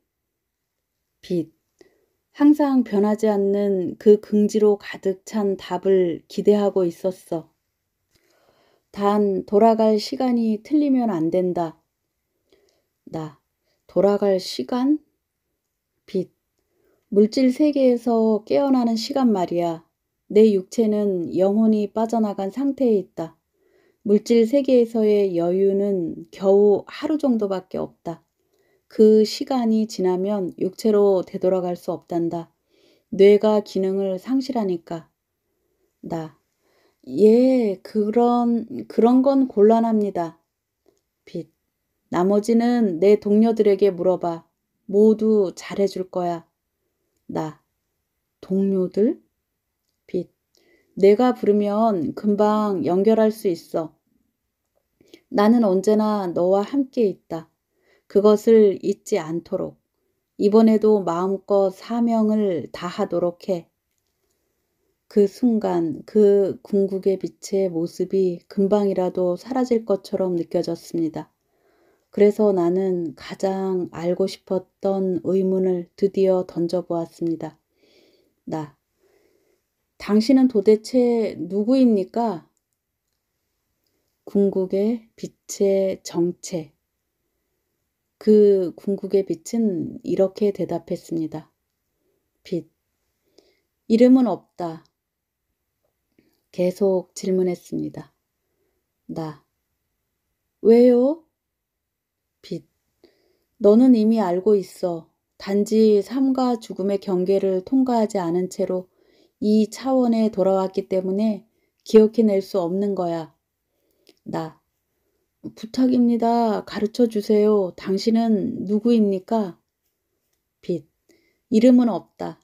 빛. 항상 변하지 않는 그 긍지로 가득 찬 답을 기대하고 있었어. 단 돌아갈 시간이 틀리면 안 된다. 돌아갈 시간? 빛. 물질 세계에서 깨어나는 시간 말이야. 내 육체는 영혼이 빠져나간 상태에 있다. 물질 세계에서의 여유는 겨우 하루 정도밖에 없다. 그 시간이 지나면 육체로 되돌아갈 수 없단다. 뇌가 기능을 상실하니까. 예, 그런 건 곤란합니다. 빛. 나머지는 내 동료들에게 물어봐. 모두 잘해줄 거야. 동료들? 빛. 내가 부르면 금방 연결할 수 있어. 나는 언제나 너와 함께 있다. 그것을 잊지 않도록. 이번에도 마음껏 사명을 다하도록 해. 그 순간 그 궁극의 빛의 모습이 금방이라도 사라질 것처럼 느껴졌습니다. 그래서 나는 가장 알고 싶었던 의문을 드디어 던져보았습니다. 당신은 도대체 누구입니까? 궁극의 빛의 정체. 그 궁극의 빛은 이렇게 대답했습니다. 빛. 이름은 없다. 계속 질문했습니다. 왜요? 빛. 너는 이미 알고 있어. 단지 삶과 죽음의 경계를 통과하지 않은 채로 이 차원에 돌아왔기 때문에 기억해낼 수 없는 거야. 부탁입니다. 가르쳐 주세요. 당신은 누구입니까? 빛. 이름은 없다.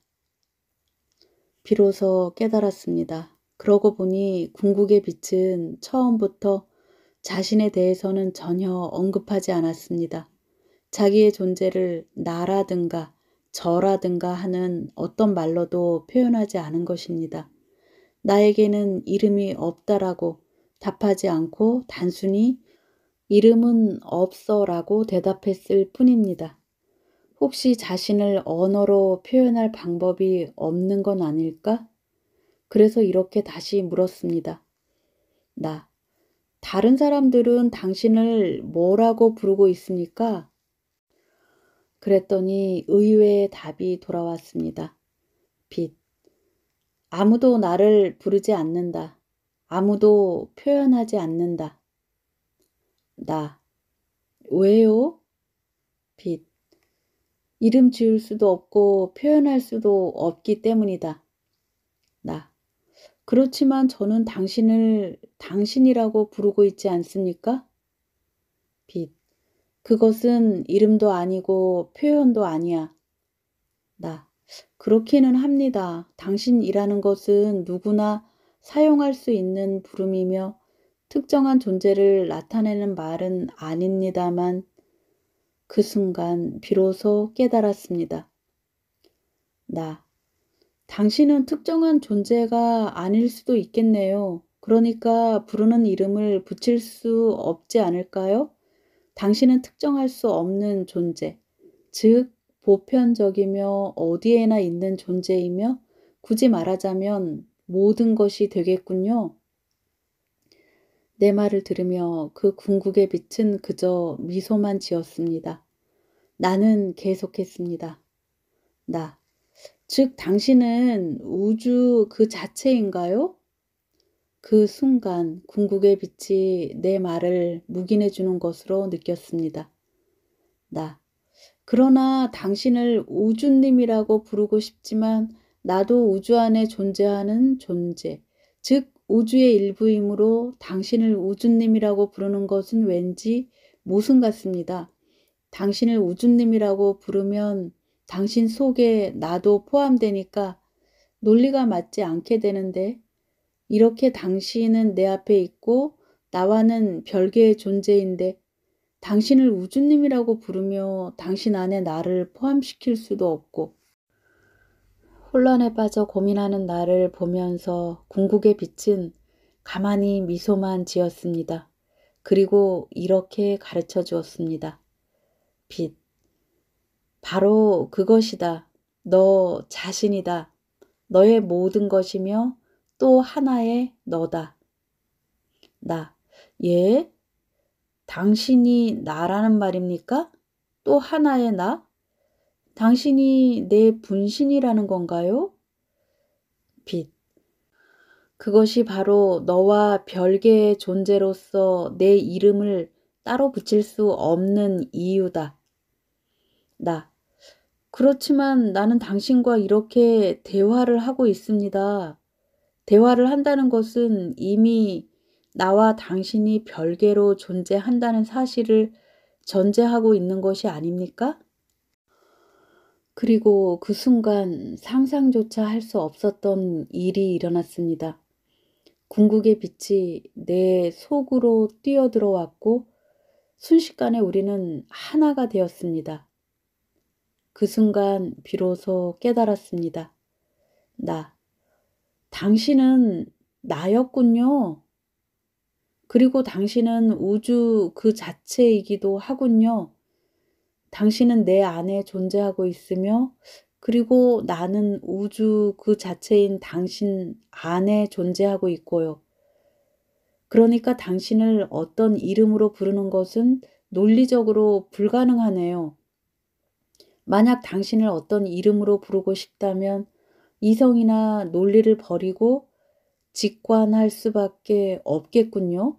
비로소 깨달았습니다. 그러고 보니 궁극의 빛은 처음부터 자신에 대해서는 전혀 언급하지 않았습니다. 자기의 존재를 나라든가 저라든가 하는 어떤 말로도 표현하지 않은 것입니다. 나에게는 이름이 없다라고 답하지 않고 단순히 이름은 없어라고 대답했을 뿐입니다. 혹시 자신을 언어로 표현할 방법이 없는 건 아닐까? 그래서 이렇게 다시 물었습니다. 나, 다른 사람들은 당신을 뭐라고 부르고 있습니까? 그랬더니 의외의 답이 돌아왔습니다. 빛. 아무도 나를 부르지 않는다. 아무도 표현하지 않는다. 나. 왜요? 빛. 이름 지을 수도 없고 표현할 수도 없기 때문이다. 나. 그렇지만 저는 당신을 당신이라고 부르고 있지 않습니까? 빛. 그것은 이름도 아니고 표현도 아니야. 나. 그렇기는 합니다. 당신이라는 것은 누구나 사용할 수 있는 부름이며 특정한 존재를 나타내는 말은 아닙니다만 그 순간 비로소 깨달았습니다. 나. 당신은 특정한 존재가 아닐 수도 있겠네요. 그러니까 부르는 이름을 붙일 수 없지 않을까요? 당신은 특정할 수 없는 존재, 즉 보편적이며 어디에나 있는 존재이며 굳이 말하자면 모든 것이 되겠군요. 내 말을 들으며 그 궁극의 빛은 그저 미소만 지었습니다. 나는 계속했습니다. 나, 즉 당신은 우주 그 자체인가요? 그 순간 궁극의 빛이 내 말을 묵인해 주는 것으로 느꼈습니다. 나, 그러나 당신을 우주님이라고 부르고 싶지만 나도 우주 안에 존재하는 존재, 즉 우주의 일부이므로 당신을 우주님이라고 부르는 것은 왠지 모순 같습니다. 당신을 우주님이라고 부르면 당신 속에 나도 포함되니까 논리가 맞지 않게 되는데 이렇게 당신은 내 앞에 있고 나와는 별개의 존재인데 당신을 우주님이라고 부르며 당신 안에 나를 포함시킬 수도 없고 혼란에 빠져 고민하는 나를 보면서 궁극의 빛은 가만히 미소만 지었습니다. 그리고 이렇게 가르쳐 주었습니다. 빛. 바로 그것이다. 너 자신이다. 너의 모든 것이며 또 하나의 너다. 나. 예? 당신이 나라는 말입니까? 또 하나의 나? 당신이 내 분신이라는 건가요? 빛. 그것이 바로 너와 별개의 존재로서 내 이름을 따로 붙일 수 없는 이유다. 나. 그렇지만 나는 당신과 이렇게 대화를 하고 있습니다. 대화를 한다는 것은 이미 나와 당신이 별개로 존재한다는 사실을 전제하고 있는 것이 아닙니까? 그리고 그 순간 상상조차 할 수 없었던 일이 일어났습니다. 궁극의 빛이 내 속으로 뛰어들어왔고 순식간에 우리는 하나가 되었습니다. 그 순간 비로소 깨달았습니다. 나, 당신은 나였군요. 그리고 당신은 우주 그 자체이기도 하군요. 당신은 내 안에 존재하고 있으며 그리고 나는 우주 그 자체인 당신 안에 존재하고 있고요. 그러니까 당신을 어떤 이름으로 부르는 것은 논리적으로 불가능하네요. 만약 당신을 어떤 이름으로 부르고 싶다면 이성이나 논리를 버리고 직관할 수밖에 없겠군요.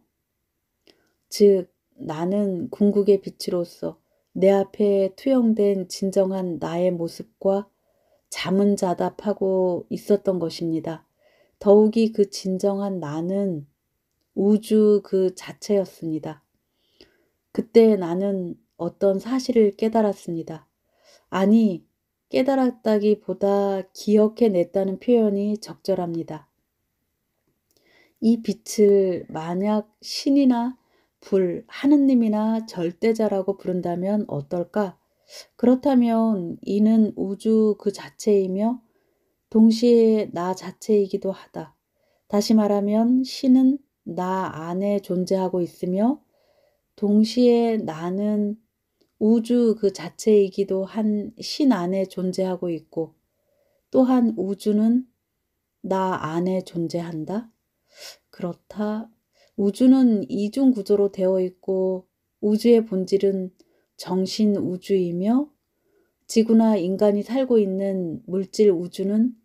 즉, 나는 궁극의 빛으로서 내 앞에 투영된 진정한 나의 모습과 자문자답하고 있었던 것입니다. 더욱이 그 진정한 나는 우주 그 자체였습니다. 그때 나는 어떤 사실을 깨달았습니다. 아니, 깨달았다기보다 기억해냈다는 표현이 적절합니다. 이 빛을 만약 신이나 불, 하느님이나 절대자라고 부른다면 어떨까? 그렇다면 이는 우주 그 자체이며 동시에 나 자체이기도 하다. 다시 말하면 신은 나 안에 존재하고 있으며 동시에 나는 우주 그 자체이기도 한 신 안에 존재하고 있고 또한 우주는 나 안에 존재한다. 그렇다. 우주는 이중 구조로 되어 있고 우주의 본질은 정신 우주이며 지구나 인간이 살고 있는 물질 우주는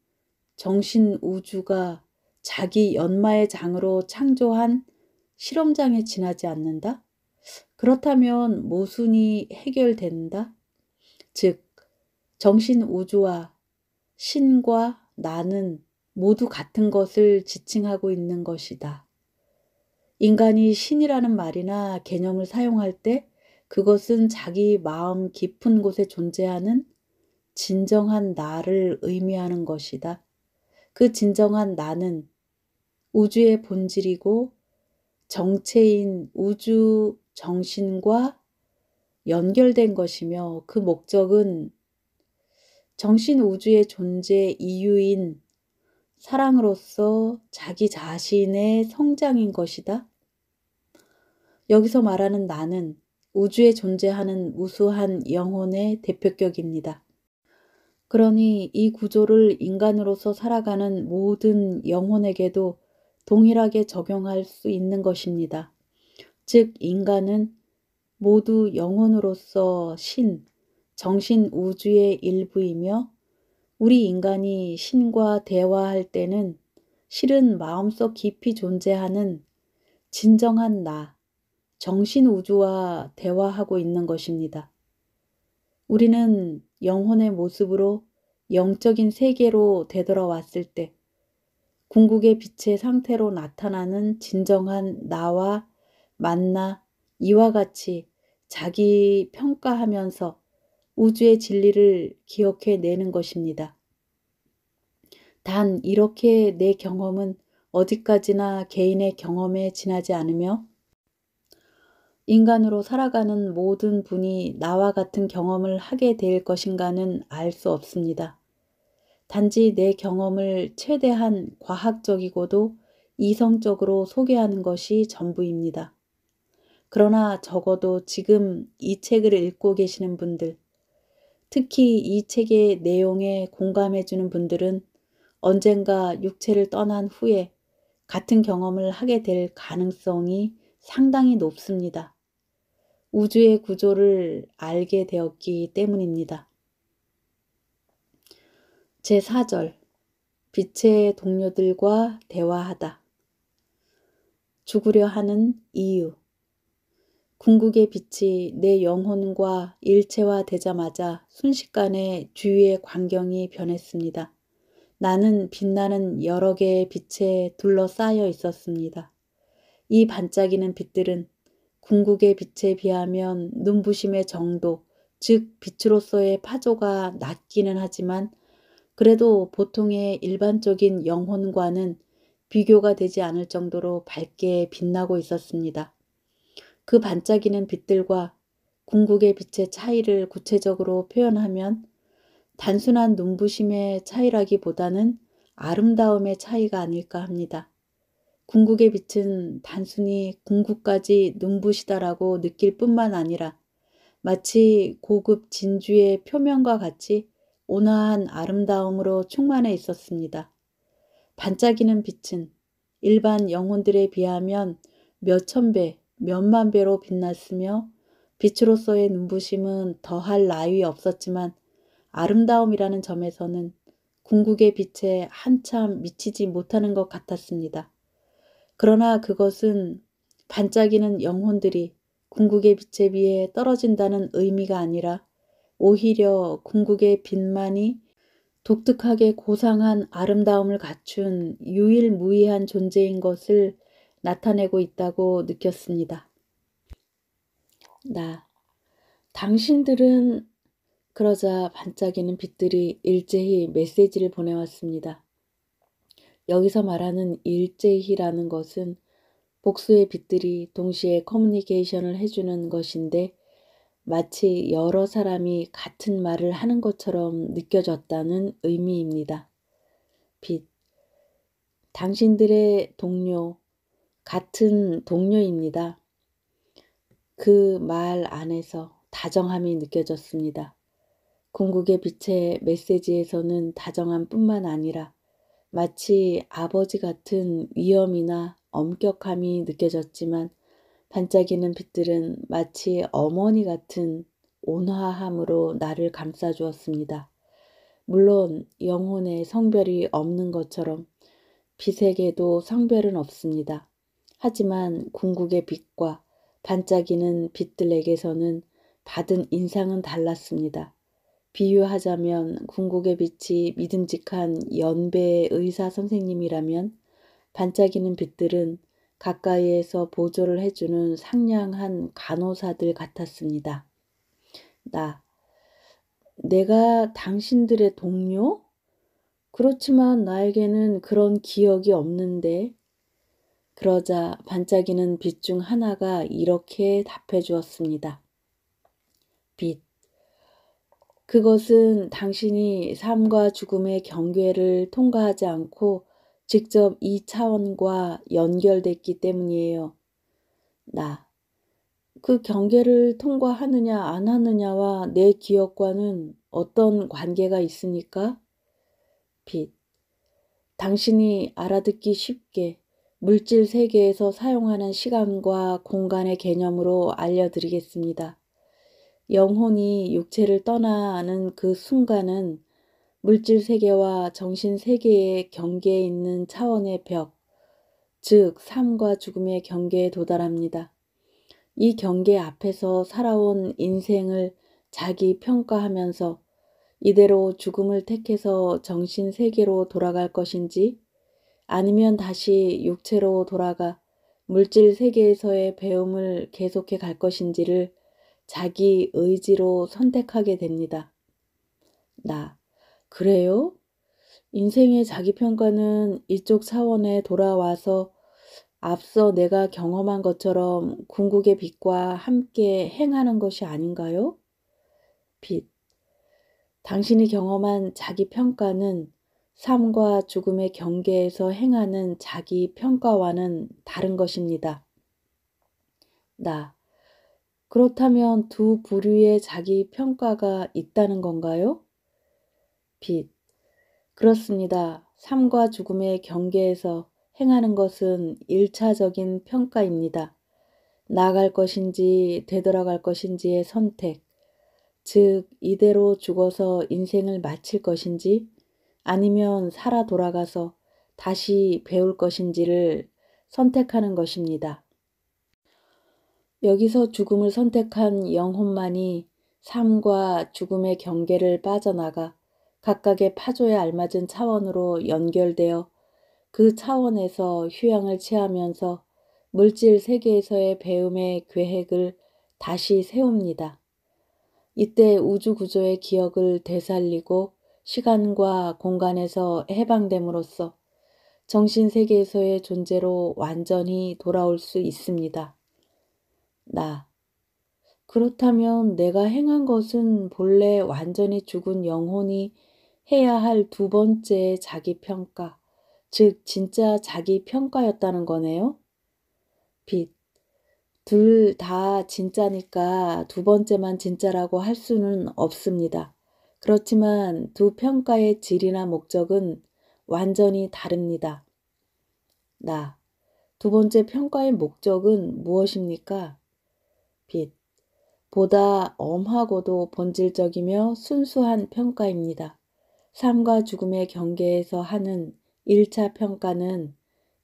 정신 우주가 자기 연마의 장으로 창조한 실험장에 지나지 않는다? 그렇다면 모순이 해결된다? 즉, 정신 우주와 신과 나는 모두 같은 것을 지칭하고 있는 것이다. 인간이 신이라는 말이나 개념을 사용할 때 그것은 자기 마음 깊은 곳에 존재하는 진정한 나를 의미하는 것이다. 그 진정한 나는 우주의 본질이고 정체인 우주 정신과 연결된 것이며 그 목적은 정신 우주의 존재 이유인 사랑으로서 자기 자신의 성장인 것이다. 여기서 말하는 나는 우주에 존재하는 무수한 영혼의 대표격입니다. 그러니 이 구조를 인간으로서 살아가는 모든 영혼에게도 동일하게 적용할 수 있는 것입니다. 즉, 인간은 모두 영혼으로서 신, 정신 우주의 일부이며 우리 인간이 신과 대화할 때는 실은 마음속 깊이 존재하는 진정한 나, 정신 우주와 대화하고 있는 것입니다. 우리는 영혼의 모습으로 영적인 세계로 되돌아왔을 때 궁극의 빛의 상태로 나타나는 진정한 나와 만나 이와 같이 자기 평가하면서 우주의 진리를 기억해내는 것입니다. 단 이렇게 내 경험은 어디까지나 개인의 경험에 지나지 않으며 인간으로 살아가는 모든 분이 나와 같은 경험을 하게 될 것인가는 알 수 없습니다. 단지 내 경험을 최대한 과학적이고도 이성적으로 소개하는 것이 전부입니다. 그러나 적어도 지금 이 책을 읽고 계시는 분들, 특히 이 책의 내용에 공감해주는 분들은 언젠가 육체를 떠난 후에 같은 경험을 하게 될 가능성이 상당히 높습니다. 우주의 구조를 알게 되었기 때문입니다. 제4절 빛의 동료들과 대화하다. 죽으려 하는 이유. 궁극의 빛이 내 영혼과 일체화되자마자 순식간에 주위의 광경이 변했습니다. 나는 빛나는 여러 개의 빛에 둘러싸여 있었습니다. 이 반짝이는 빛들은 궁극의 빛에 비하면 눈부심의 정도, 즉 빛으로서의 파조가 낮기는 하지만 그래도 보통의 일반적인 영혼과는 비교가 되지 않을 정도로 밝게 빛나고 있었습니다. 그 반짝이는 빛들과 궁극의 빛의 차이를 구체적으로 표현하면 단순한 눈부심의 차이라기보다는 아름다움의 차이가 아닐까 합니다. 궁극의 빛은 단순히 궁극까지 눈부시다라고 느낄 뿐만 아니라 마치 고급 진주의 표면과 같이 온화한 아름다움으로 충만해 있었습니다. 반짝이는 빛은 일반 영혼들에 비하면 몇천 배, 몇만 배로 빛났으며 빛으로서의 눈부심은 더할 나위 없었지만 아름다움이라는 점에서는 궁극의 빛에 한참 미치지 못하는 것 같았습니다. 그러나 그것은 반짝이는 영혼들이 궁극의 빛에 비해 떨어진다는 의미가 아니라 오히려 궁극의 빛만이 독특하게 고상한 아름다움을 갖춘 유일무이한 존재인 것을 나타내고 있다고 느꼈습니다. 당신들은 그러자 반짝이는 빛들이 일제히 메시지를 보내왔습니다. 여기서 말하는 일제히라는 것은 복수의 빛들이 동시에 커뮤니케이션을 해주는 것인데 마치 여러 사람이 같은 말을 하는 것처럼 느껴졌다는 의미입니다. 빛. 당신들의 동료, 같은 동료입니다. 그 말 안에서 다정함이 느껴졌습니다. 궁극의 빛의 메시지에서는 다정함뿐만 아니라 마치 아버지 같은 위엄이나 엄격함이 느껴졌지만 반짝이는 빛들은 마치 어머니 같은 온화함으로 나를 감싸주었습니다. 물론 영혼에 성별이 없는 것처럼 빛에게도 성별은 없습니다. 하지만 궁극의 빛과 반짝이는 빛들에게서는 받은 인상은 달랐습니다. 비유하자면 궁극의 빛이 믿음직한 연배의 의사 선생님이라면 반짝이는 빛들은 가까이에서 보조를 해주는 상냥한 간호사들 같았습니다. 내가 당신들의 동료? 그렇지만 나에게는 그런 기억이 없는데. 그러자 반짝이는 빛 중 하나가 이렇게 답해 주었습니다. 빛. 그것은 당신이 삶과 죽음의 경계를 통과하지 않고 직접 이 차원과 연결됐기 때문이에요. 그 경계를 통과하느냐 안 하느냐와 내 기억과는 어떤 관계가 있습니까? 빛. 당신이 알아듣기 쉽게 물질 세계에서 사용하는 시간과 공간의 개념으로 알려드리겠습니다. 영혼이 육체를 떠나는 그 순간은 물질 세계와 정신 세계의 경계에 있는 차원의 벽, 즉 삶과 죽음의 경계에 도달합니다. 이 경계 앞에서 살아온 인생을 자기 평가하면서 이대로 죽음을 택해서 정신 세계로 돌아갈 것인지 아니면 다시 육체로 돌아가 물질 세계에서의 배움을 계속해 갈 것인지를 자기 의지로 선택하게 됩니다. 그래요? 인생의 자기평가는 이쪽 차원에 돌아와서 앞서 내가 경험한 것처럼 궁극의 빛과 함께 행하는 것이 아닌가요? 빛. 당신이 경험한 자기평가는 삶과 죽음의 경계에서 행하는 자기평가와는 다른 것입니다. 그렇다면 두 부류의 자기평가가 있다는 건가요? 빛. 그렇습니다. 삶과 죽음의 경계에서 행하는 것은 1차적인 평가입니다. 나아갈 것인지 되돌아갈 것인지의 선택, 즉 이대로 죽어서 인생을 마칠 것인지 아니면 살아 돌아가서 다시 배울 것인지를 선택하는 것입니다. 여기서 죽음을 선택한 영혼만이 삶과 죽음의 경계를 빠져나가 각각의 파조에 알맞은 차원으로 연결되어 그 차원에서 휴양을 취하면서 물질 세계에서의 배움의 계획을 다시 세웁니다. 이때 우주 구조의 기억을 되살리고 시간과 공간에서 해방됨으로써 정신 세계에서의 존재로 완전히 돌아올 수 있습니다. 그렇다면 내가 행한 것은 본래 완전히 죽은 영혼이 해야 할 두 번째 자기평가, 즉 진짜 자기평가였다는 거네요. 빛. 둘 다 진짜니까 두 번째만 진짜라고 할 수는 없습니다. 그렇지만 두 평가의 질이나 목적은 완전히 다릅니다. 두 번째 평가의 목적은 무엇입니까? 빛. 보다 엄하고도 본질적이며 순수한 평가입니다. 삶과 죽음의 경계에서 하는 1차 평가는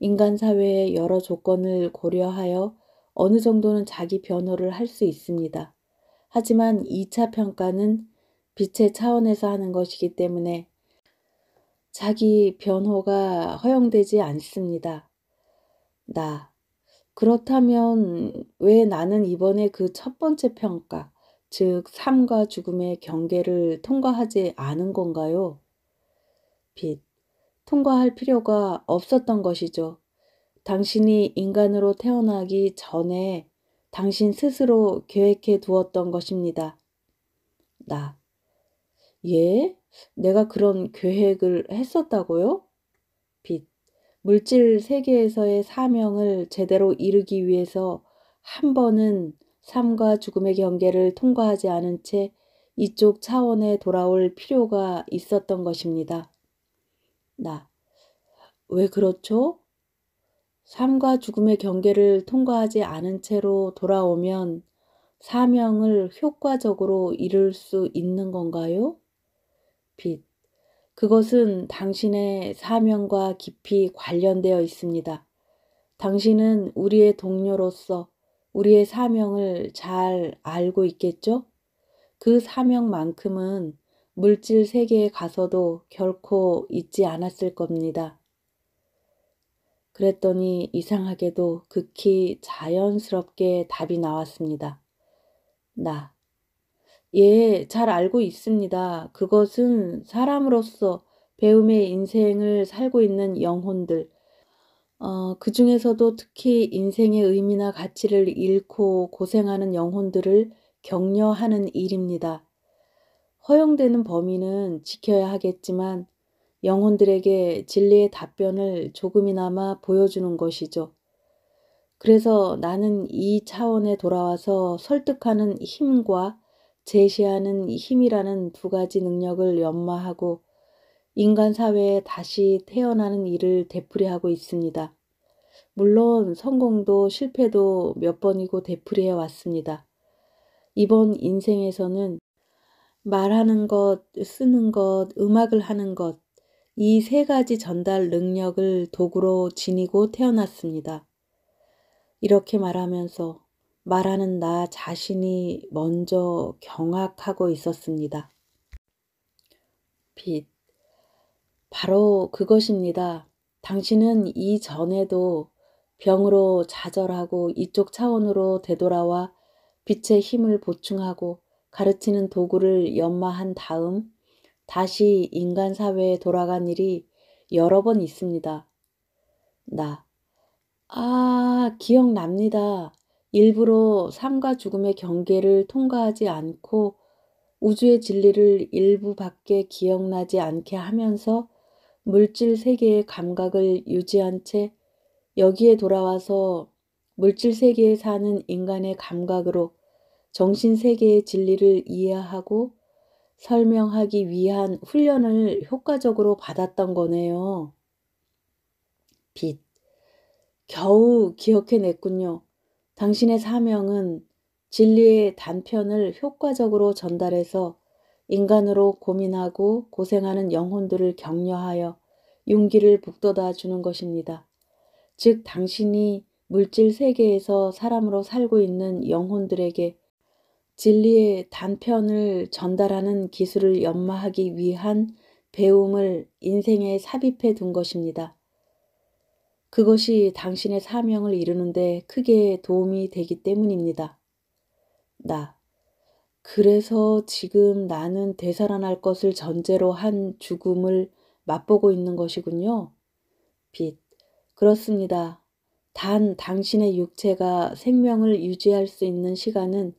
인간 사회의 여러 조건을 고려하여 어느 정도는 자기 변호를 할 수 있습니다. 하지만 2차 평가는 빛의 차원에서 하는 것이기 때문에 자기 변호가 허용되지 않습니다. 그렇다면 왜 나는 이번에 그 첫 번째 평가, 즉 삶과 죽음의 경계를 통과하지 않은 건가요? 빛. 통과할 필요가 없었던 것이죠. 당신이 인간으로 태어나기 전에 당신 스스로 계획해 두었던 것입니다. 나. 예? 내가 그런 계획을 했었다고요? 빛. 물질 세계에서의 사명을 제대로 이루기 위해서 한 번은 삶과 죽음의 경계를 통과하지 않은 채 이쪽 차원에 돌아올 필요가 있었던 것입니다. 나. 왜 그렇죠? 삶과 죽음의 경계를 통과하지 않은 채로 돌아오면 사명을 효과적으로 이룰 수 있는 건가요? 빛. 그것은 당신의 사명과 깊이 관련되어 있습니다. 당신은 우리의 동료로서 우리의 사명을 잘 알고 있겠죠? 그 사명만큼은 물질 세계에 가서도 결코 잊지 않았을 겁니다. 그랬더니 이상하게도 극히 자연스럽게 답이 나왔습니다. 나. 예, 잘 알고 있습니다. 그것은 사람으로서 배움의 인생을 살고 있는 영혼들, 그 중에서도 특히 인생의 의미나 가치를 잃고 고생하는 영혼들을 격려하는 일입니다. 허용되는 범위는 지켜야 하겠지만 영혼들에게 진리의 답변을 조금이나마 보여주는 것이죠. 그래서 나는 이 차원에 돌아와서 설득하는 힘과 제시하는 힘이라는 두 가지 능력을 연마하고 인간 사회에 다시 태어나는 일을 되풀이하고 있습니다. 물론 성공도 실패도 몇 번이고 되풀이해 왔습니다. 이번 인생에서는 말하는 것, 쓰는 것, 음악을 하는 것, 이 세 가지 전달 능력을 도구로 지니고 태어났습니다. 이렇게 말하면서 말하는 나 자신이 먼저 경악하고 있었습니다. 빛. 바로 그것입니다. 당신은 이전에도 병으로 좌절하고 이쪽 차원으로 되돌아와 빛의 힘을 보충하고 가르치는 도구를 연마한 다음 다시 인간 사회에 돌아간 일이 여러 번 있습니다. 나. 기억납니다. 일부러 삶과 죽음의 경계를 통과하지 않고 우주의 진리를 일부밖에 기억나지 않게 하면서 물질 세계의 감각을 유지한 채 여기에 돌아와서 물질 세계에 사는 인간의 감각으로 정신 세계의 진리를 이해하고 설명하기 위한 훈련을 효과적으로 받았던 거네요. 빛. 겨우 기억해냈군요. 당신의 사명은 진리의 단편을 효과적으로 전달해서 인간으로 고민하고 고생하는 영혼들을 격려하여 용기를 북돋아 주는 것입니다. 즉 당신이 물질 세계에서 사람으로 살고 있는 영혼들에게 진리의 단편을 전달하는 기술을 연마하기 위한 배움을 인생에 삽입해 둔 것입니다. 그것이 당신의 사명을 이루는데 크게 도움이 되기 때문입니다. 나. 그래서 지금 나는 되살아날 것을 전제로 한 죽음을 맛보고 있는 것이군요. 빛. 그렇습니다. 단 당신의 육체가 생명을 유지할 수 있는 시간은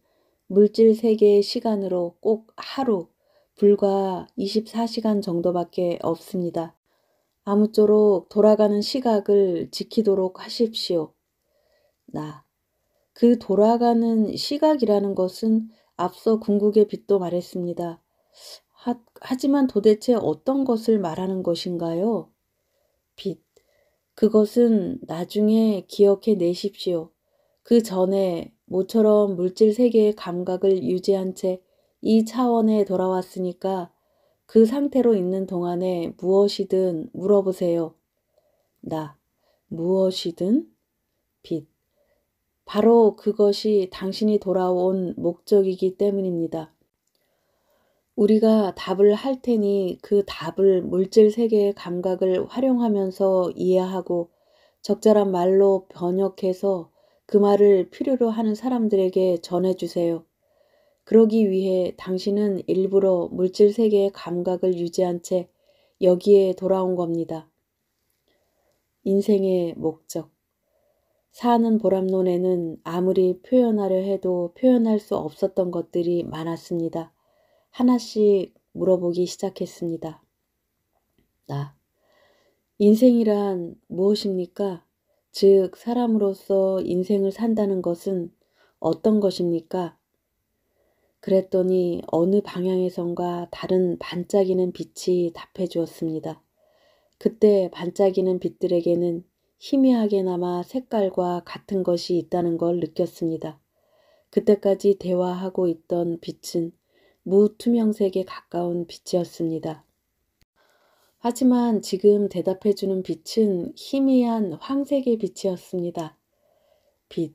물질 세계의 시간으로 꼭 하루, 불과 24시간 정도밖에 없습니다. 아무쪼록 돌아가는 시각을 지키도록 하십시오. 나. 그 돌아가는 시각이라는 것은 앞서 궁극의 빛도 말했습니다. 하지만 도대체 어떤 것을 말하는 것인가요? 빛. 그것은 나중에 기억해 내십시오. 그 전에 모처럼 물질 세계의 감각을 유지한 채 이 차원에 돌아왔으니까 그 상태로 있는 동안에 무엇이든 물어보세요. 나. 무엇이든? 빛. 바로 그것이 당신이 돌아온 목적이기 때문입니다. 우리가 답을 할 테니 그 답을 물질 세계의 감각을 활용하면서 이해하고 적절한 말로 번역해서 그 말을 필요로 하는 사람들에게 전해주세요. 그러기 위해 당신은 일부러 물질 세계의 감각을 유지한 채 여기에 돌아온 겁니다. 인생의 목적. 사는 보람론에는 아무리 표현하려 해도 표현할 수 없었던 것들이 많았습니다. 하나씩 물어보기 시작했습니다. 나. 인생이란 무엇입니까? 즉, 사람으로서 인생을 산다는 것은 어떤 것입니까? 그랬더니 어느 방향에선가 다른 반짝이는 빛이 답해 주었습니다. 그때 반짝이는 빛들에게는 희미하게나마 색깔과 같은 것이 있다는 걸 느꼈습니다. 그때까지 대화하고 있던 빛은 무투명색에 가까운 빛이었습니다. 하지만 지금 대답해주는 빛은 희미한 황색의 빛이었습니다. 빛.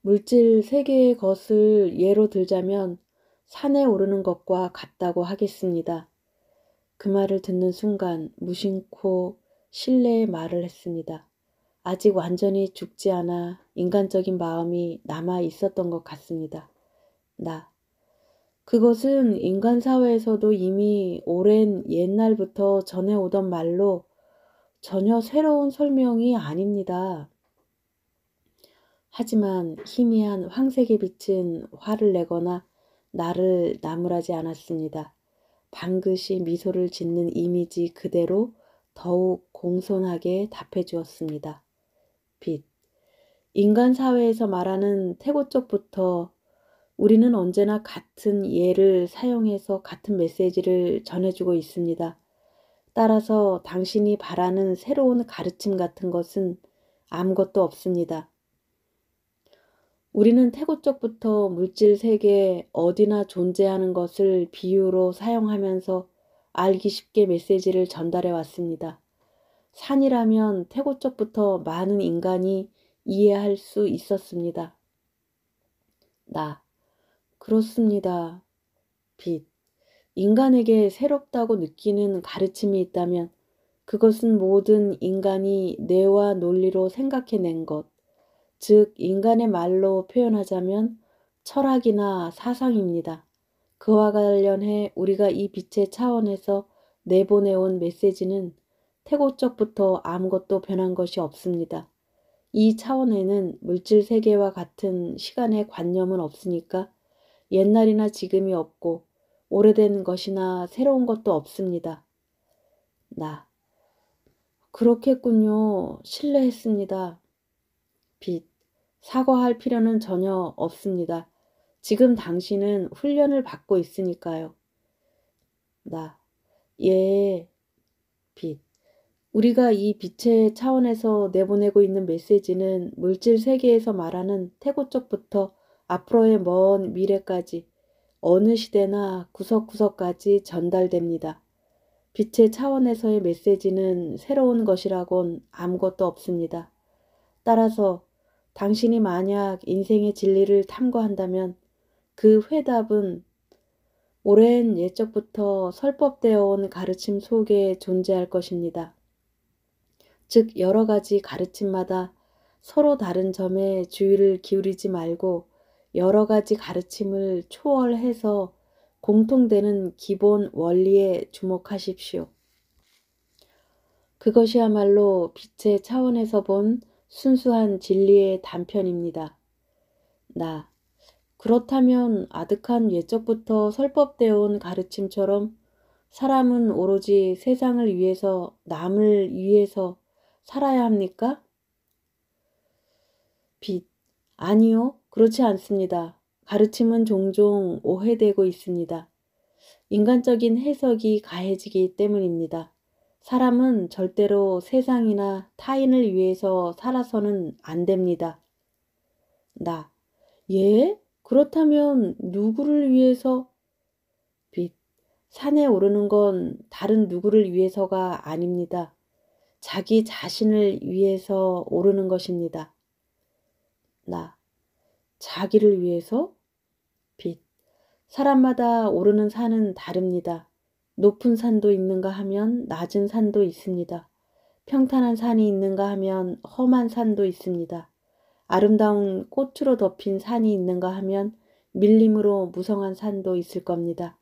물질 세 개의 것을 예로 들자면 산에 오르는 것과 같다고 하겠습니다. 그 말을 듣는 순간 무심코 신뢰의 말을 했습니다. 아직 완전히 죽지 않아 인간적인 마음이 남아 있었던 것 같습니다. 나. 그것은 인간 사회에서도 이미 오랜 옛날부터 전해오던 말로 전혀 새로운 설명이 아닙니다. 하지만 희미한 황색의 빛은 화를 내거나 나를 나무라지 않았습니다. 방긋이 미소를 짓는 이미지 그대로 더욱 공손하게 답해 주었습니다. 빛. 인간 사회에서 말하는 태고 쪽부터 우리는 언제나 같은 예를 사용해서 같은 메시지를 전해주고 있습니다. 따라서 당신이 바라는 새로운 가르침 같은 것은 아무것도 없습니다. 우리는 태고 쪽부터 물질 세계 어디나 존재하는 것을 비유로 사용하면서 알기 쉽게 메시지를 전달해 왔습니다. 산이라면 태고 쪽부터 많은 인간이 이해할 수 있었습니다. 나. 그렇습니다. 빛. 인간에게 새롭다고 느끼는 가르침이 있다면 그것은 모든 인간이 뇌와 논리로 생각해낸 것, 즉 인간의 말로 표현하자면 철학이나 사상입니다. 그와 관련해 우리가 이 빛의 차원에서 내보내온 메시지는 태고적부터 아무것도 변한 것이 없습니다. 이 차원에는 물질 세계와 같은 시간의 관념은 없으니까 옛날이나 지금이 없고 오래된 것이나 새로운 것도 없습니다. 나. 그렇겠군요. 신뢰했습니다. 빛. 사과할 필요는 전혀 없습니다. 지금 당신은 훈련을 받고 있으니까요. 나. 예. 빛. 우리가 이 빛의 차원에서 내보내고 있는 메시지는 물질 세계에서 말하는 태고 쪽부터 앞으로의 먼 미래까지 어느 시대나 구석구석까지 전달됩니다. 빛의 차원에서의 메시지는 새로운 것이라곤 아무것도 없습니다. 따라서 당신이 만약 인생의 진리를 탐구한다면 그 회답은 오랜 옛적부터 설법되어 온 가르침 속에 존재할 것입니다. 즉 여러 가지 가르침마다 서로 다른 점에 주의를 기울이지 말고 여러 가지 가르침을 초월해서 공통되는 기본 원리에 주목하십시오. 그것이야말로 빛의 차원에서 본 순수한 진리의 단편입니다. 나. 그렇다면 아득한 옛적부터 설법되어 온 가르침처럼 사람은 오로지 세상을 위해서 남을 위해서 살아야 합니까? 빛. 아니요, 그렇지 않습니다. 가르침은 종종 오해되고 있습니다. 인간적인 해석이 가해지기 때문입니다. 사람은 절대로 세상이나 타인을 위해서 살아서는 안 됩니다. 나. 예? 그렇다면 누구를 위해서? 빛. 산에 오르는 건 다른 누구를 위해서가 아닙니다. 자기 자신을 위해서 오르는 것입니다. 나. 자기를 위해서? 빛. 사람마다 오르는 산은 다릅니다. 높은 산도 있는가 하면 낮은 산도 있습니다. 평탄한 산이 있는가 하면 험한 산도 있습니다. 아름다운 꽃으로 덮인 산이 있는가 하면 밀림으로 무성한 산도 있을 겁니다.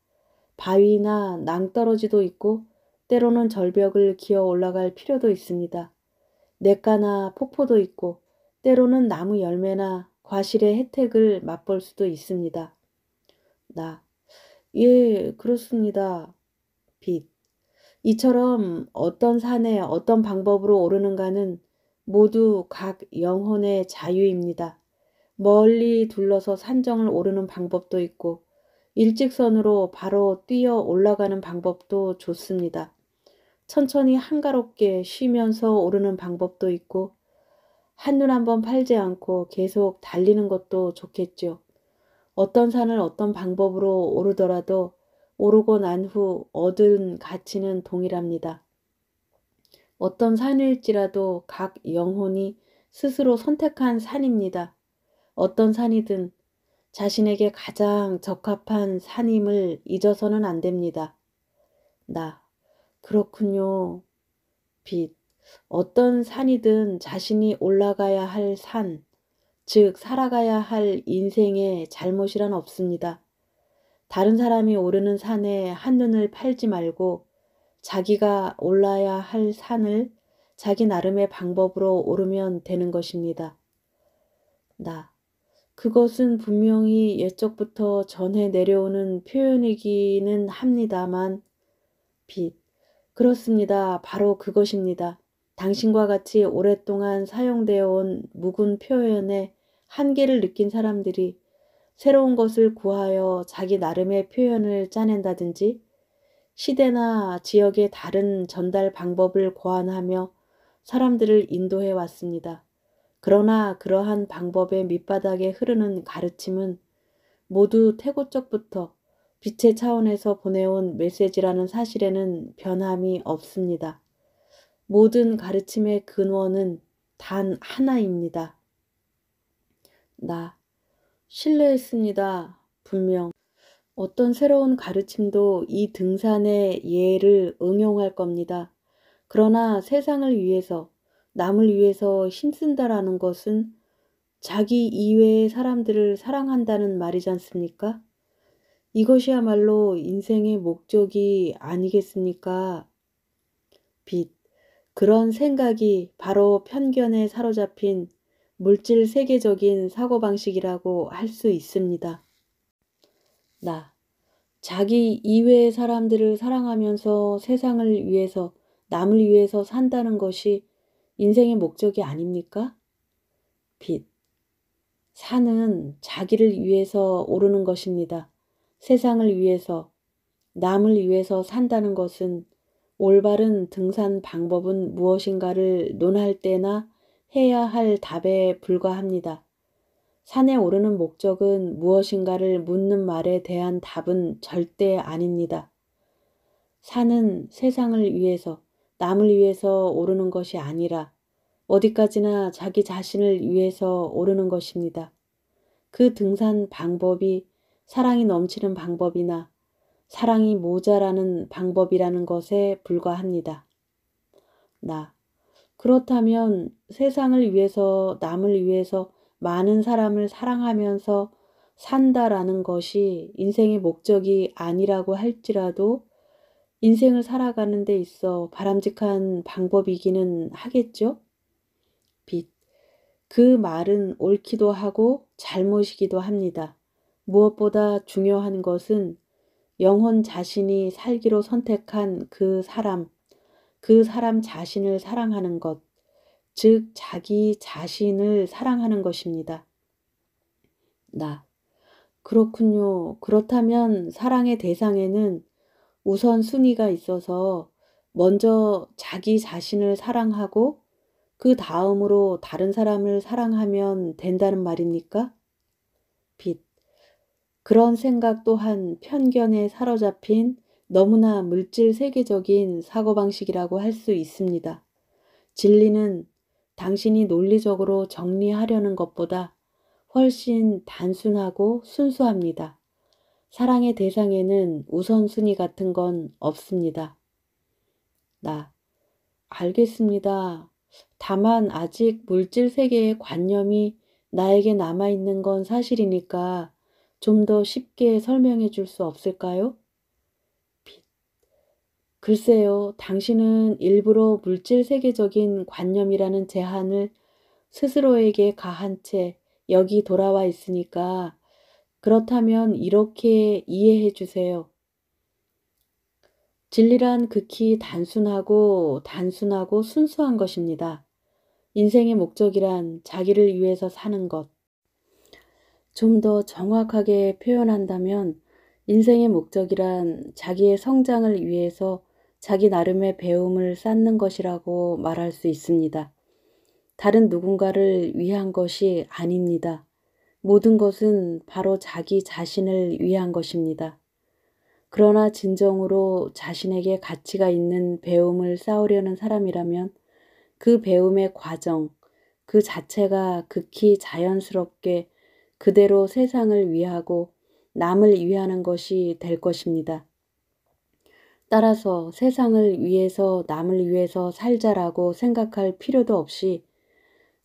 바위나 낭떠러지도 있고 때로는 절벽을 기어 올라갈 필요도 있습니다. 냇가나 폭포도 있고 때로는 나무 열매나 과실의 혜택을 맛볼 수도 있습니다. 나. 예, 그렇습니다. 빛. 이처럼 어떤 산에 어떤 방법으로 오르는가는 모두 각 영혼의 자유입니다. 멀리 둘러서 산정을 오르는 방법도 있고 일직선으로 바로 뛰어 올라가는 방법도 좋습니다. 천천히 한가롭게 쉬면서 오르는 방법도 있고 한눈 한번 팔지 않고 계속 달리는 것도 좋겠죠. 어떤 산을 어떤 방법으로 오르더라도 오르고 난 후 얻은 가치는 동일합니다. 어떤 산일지라도 각 영혼이 스스로 선택한 산입니다. 어떤 산이든 자신에게 가장 적합한 산임을 잊어서는 안 됩니다. 나. 그렇군요. 빛. 어떤 산이든 자신이 올라가야 할 산, 즉 살아가야 할 인생의 잘못이란 없습니다. 다른 사람이 오르는 산에 한눈을 팔지 말고 자기가 올라야 할 산을 자기 나름의 방법으로 오르면 되는 것입니다. 나. 그것은 분명히 옛적부터 전해 내려오는 표현이기는 합니다만 빛. 그렇습니다. 바로 그것입니다. 당신과 같이 오랫동안 사용되어 온 묵은 표현의 한계를 느낀 사람들이 새로운 것을 구하여 자기 나름의 표현을 짜낸다든지 시대나 지역의 다른 전달 방법을 고안하며 사람들을 인도해 왔습니다. 그러나 그러한 방법의 밑바닥에 흐르는 가르침은 모두 태고적부터 빛의 차원에서 보내온 메시지라는 사실에는 변함이 없습니다. 모든 가르침의 근원은 단 하나입니다. 나. 신뢰했습니다. 분명. 어떤 새로운 가르침도 이 등산의 예를 응용할 겁니다. 그러나 세상을 위해서, 남을 위해서 힘쓴다라는 것은 자기 이외의 사람들을 사랑한다는 말이지 않습니까? 이것이야말로 인생의 목적이 아니겠습니까? 빛. 그런 생각이 바로 편견에 사로잡힌 물질 세계적인 사고방식이라고 할 수 있습니다. 나. 자기 이외의 사람들을 사랑하면서 세상을 위해서, 남을 위해서 산다는 것이 인생의 목적이 아닙니까? 빛. 산은 자기를 위해서 오르는 것입니다. 세상을 위해서, 남을 위해서 산다는 것은 올바른 등산 방법은 무엇인가를 논할 때나 해야 할 답에 불과합니다. 산에 오르는 목적은 무엇인가를 묻는 말에 대한 답은 절대 아닙니다. 산은 세상을 위해서, 남을 위해서 오르는 것이 아니라 어디까지나 자기 자신을 위해서 오르는 것입니다. 그 등산 방법이 사랑이 넘치는 방법이나 사랑이 모자라는 방법이라는 것에 불과합니다. 나. 그렇다면 세상을 위해서, 남을 위해서 많은 사람을 사랑하면서 산다라는 것이 인생의 목적이 아니라고 할지라도 인생을 살아가는 데 있어 바람직한 방법이기는 하겠죠? 빛. 그 말은 옳기도 하고 잘못이기도 합니다. 무엇보다 중요한 것은 영혼 자신이 살기로 선택한 그 사람 자신을 사랑하는 것, 즉 자기 자신을 사랑하는 것입니다. 나. 그렇군요. 그렇다면 사랑의 대상에는 우선순위가 있어서 먼저 자기 자신을 사랑하고 그 다음으로 다른 사람을 사랑하면 된다는 말입니까? 빛. 그런 생각 또한 편견에 사로잡힌 너무나 물질 세계적인 사고방식이라고 할 수 있습니다. 진리는 당신이 논리적으로 정리하려는 것보다 훨씬 단순하고 순수합니다. 사랑의 대상에는 우선순위 같은 건 없습니다. 나. 알겠습니다. 다만 아직 물질 세계의 관념이 나에게 남아있는 건 사실이니까 좀 더 쉽게 설명해 줄 수 없을까요? 글쎄요, 당신은 일부러 물질 세계적인 관념이라는 제한을 스스로에게 가한 채 여기 돌아와 있으니까 그렇다면 이렇게 이해해 주세요. 진리란 극히 단순하고 순수한 것입니다. 인생의 목적이란 자기를 위해서 사는 것. 좀 더 정확하게 표현한다면 인생의 목적이란 자기의 성장을 위해서 자기 나름의 배움을 쌓는 것이라고 말할 수 있습니다. 다른 누군가를 위한 것이 아닙니다. 모든 것은 바로 자기 자신을 위한 것입니다. 그러나 진정으로 자신에게 가치가 있는 배움을 쌓으려는 사람이라면 그 배움의 과정, 그 자체가 극히 자연스럽게 그대로 세상을 위하고 남을 위하는 것이 될 것입니다. 따라서 세상을 위해서 남을 위해서 살자라고 생각할 필요도 없이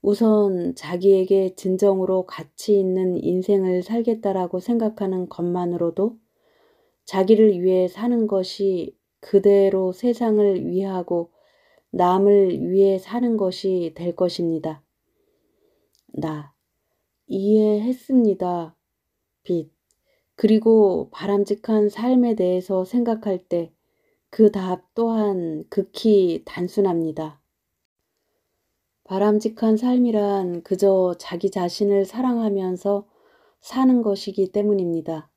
우선 자기에게 진정으로 가치 있는 인생을 살겠다라고 생각하는 것만으로도 자기를 위해 사는 것이 그대로 세상을 위하고 남을 위해 사는 것이 될 것입니다. 나 이해했습니다. 빛. 그리고 바람직한 삶에 대해서 생각할 때 그 답 또한 극히 단순합니다. 바람직한 삶이란 그저 자기 자신을 사랑하면서 사는 것이기 때문입니다.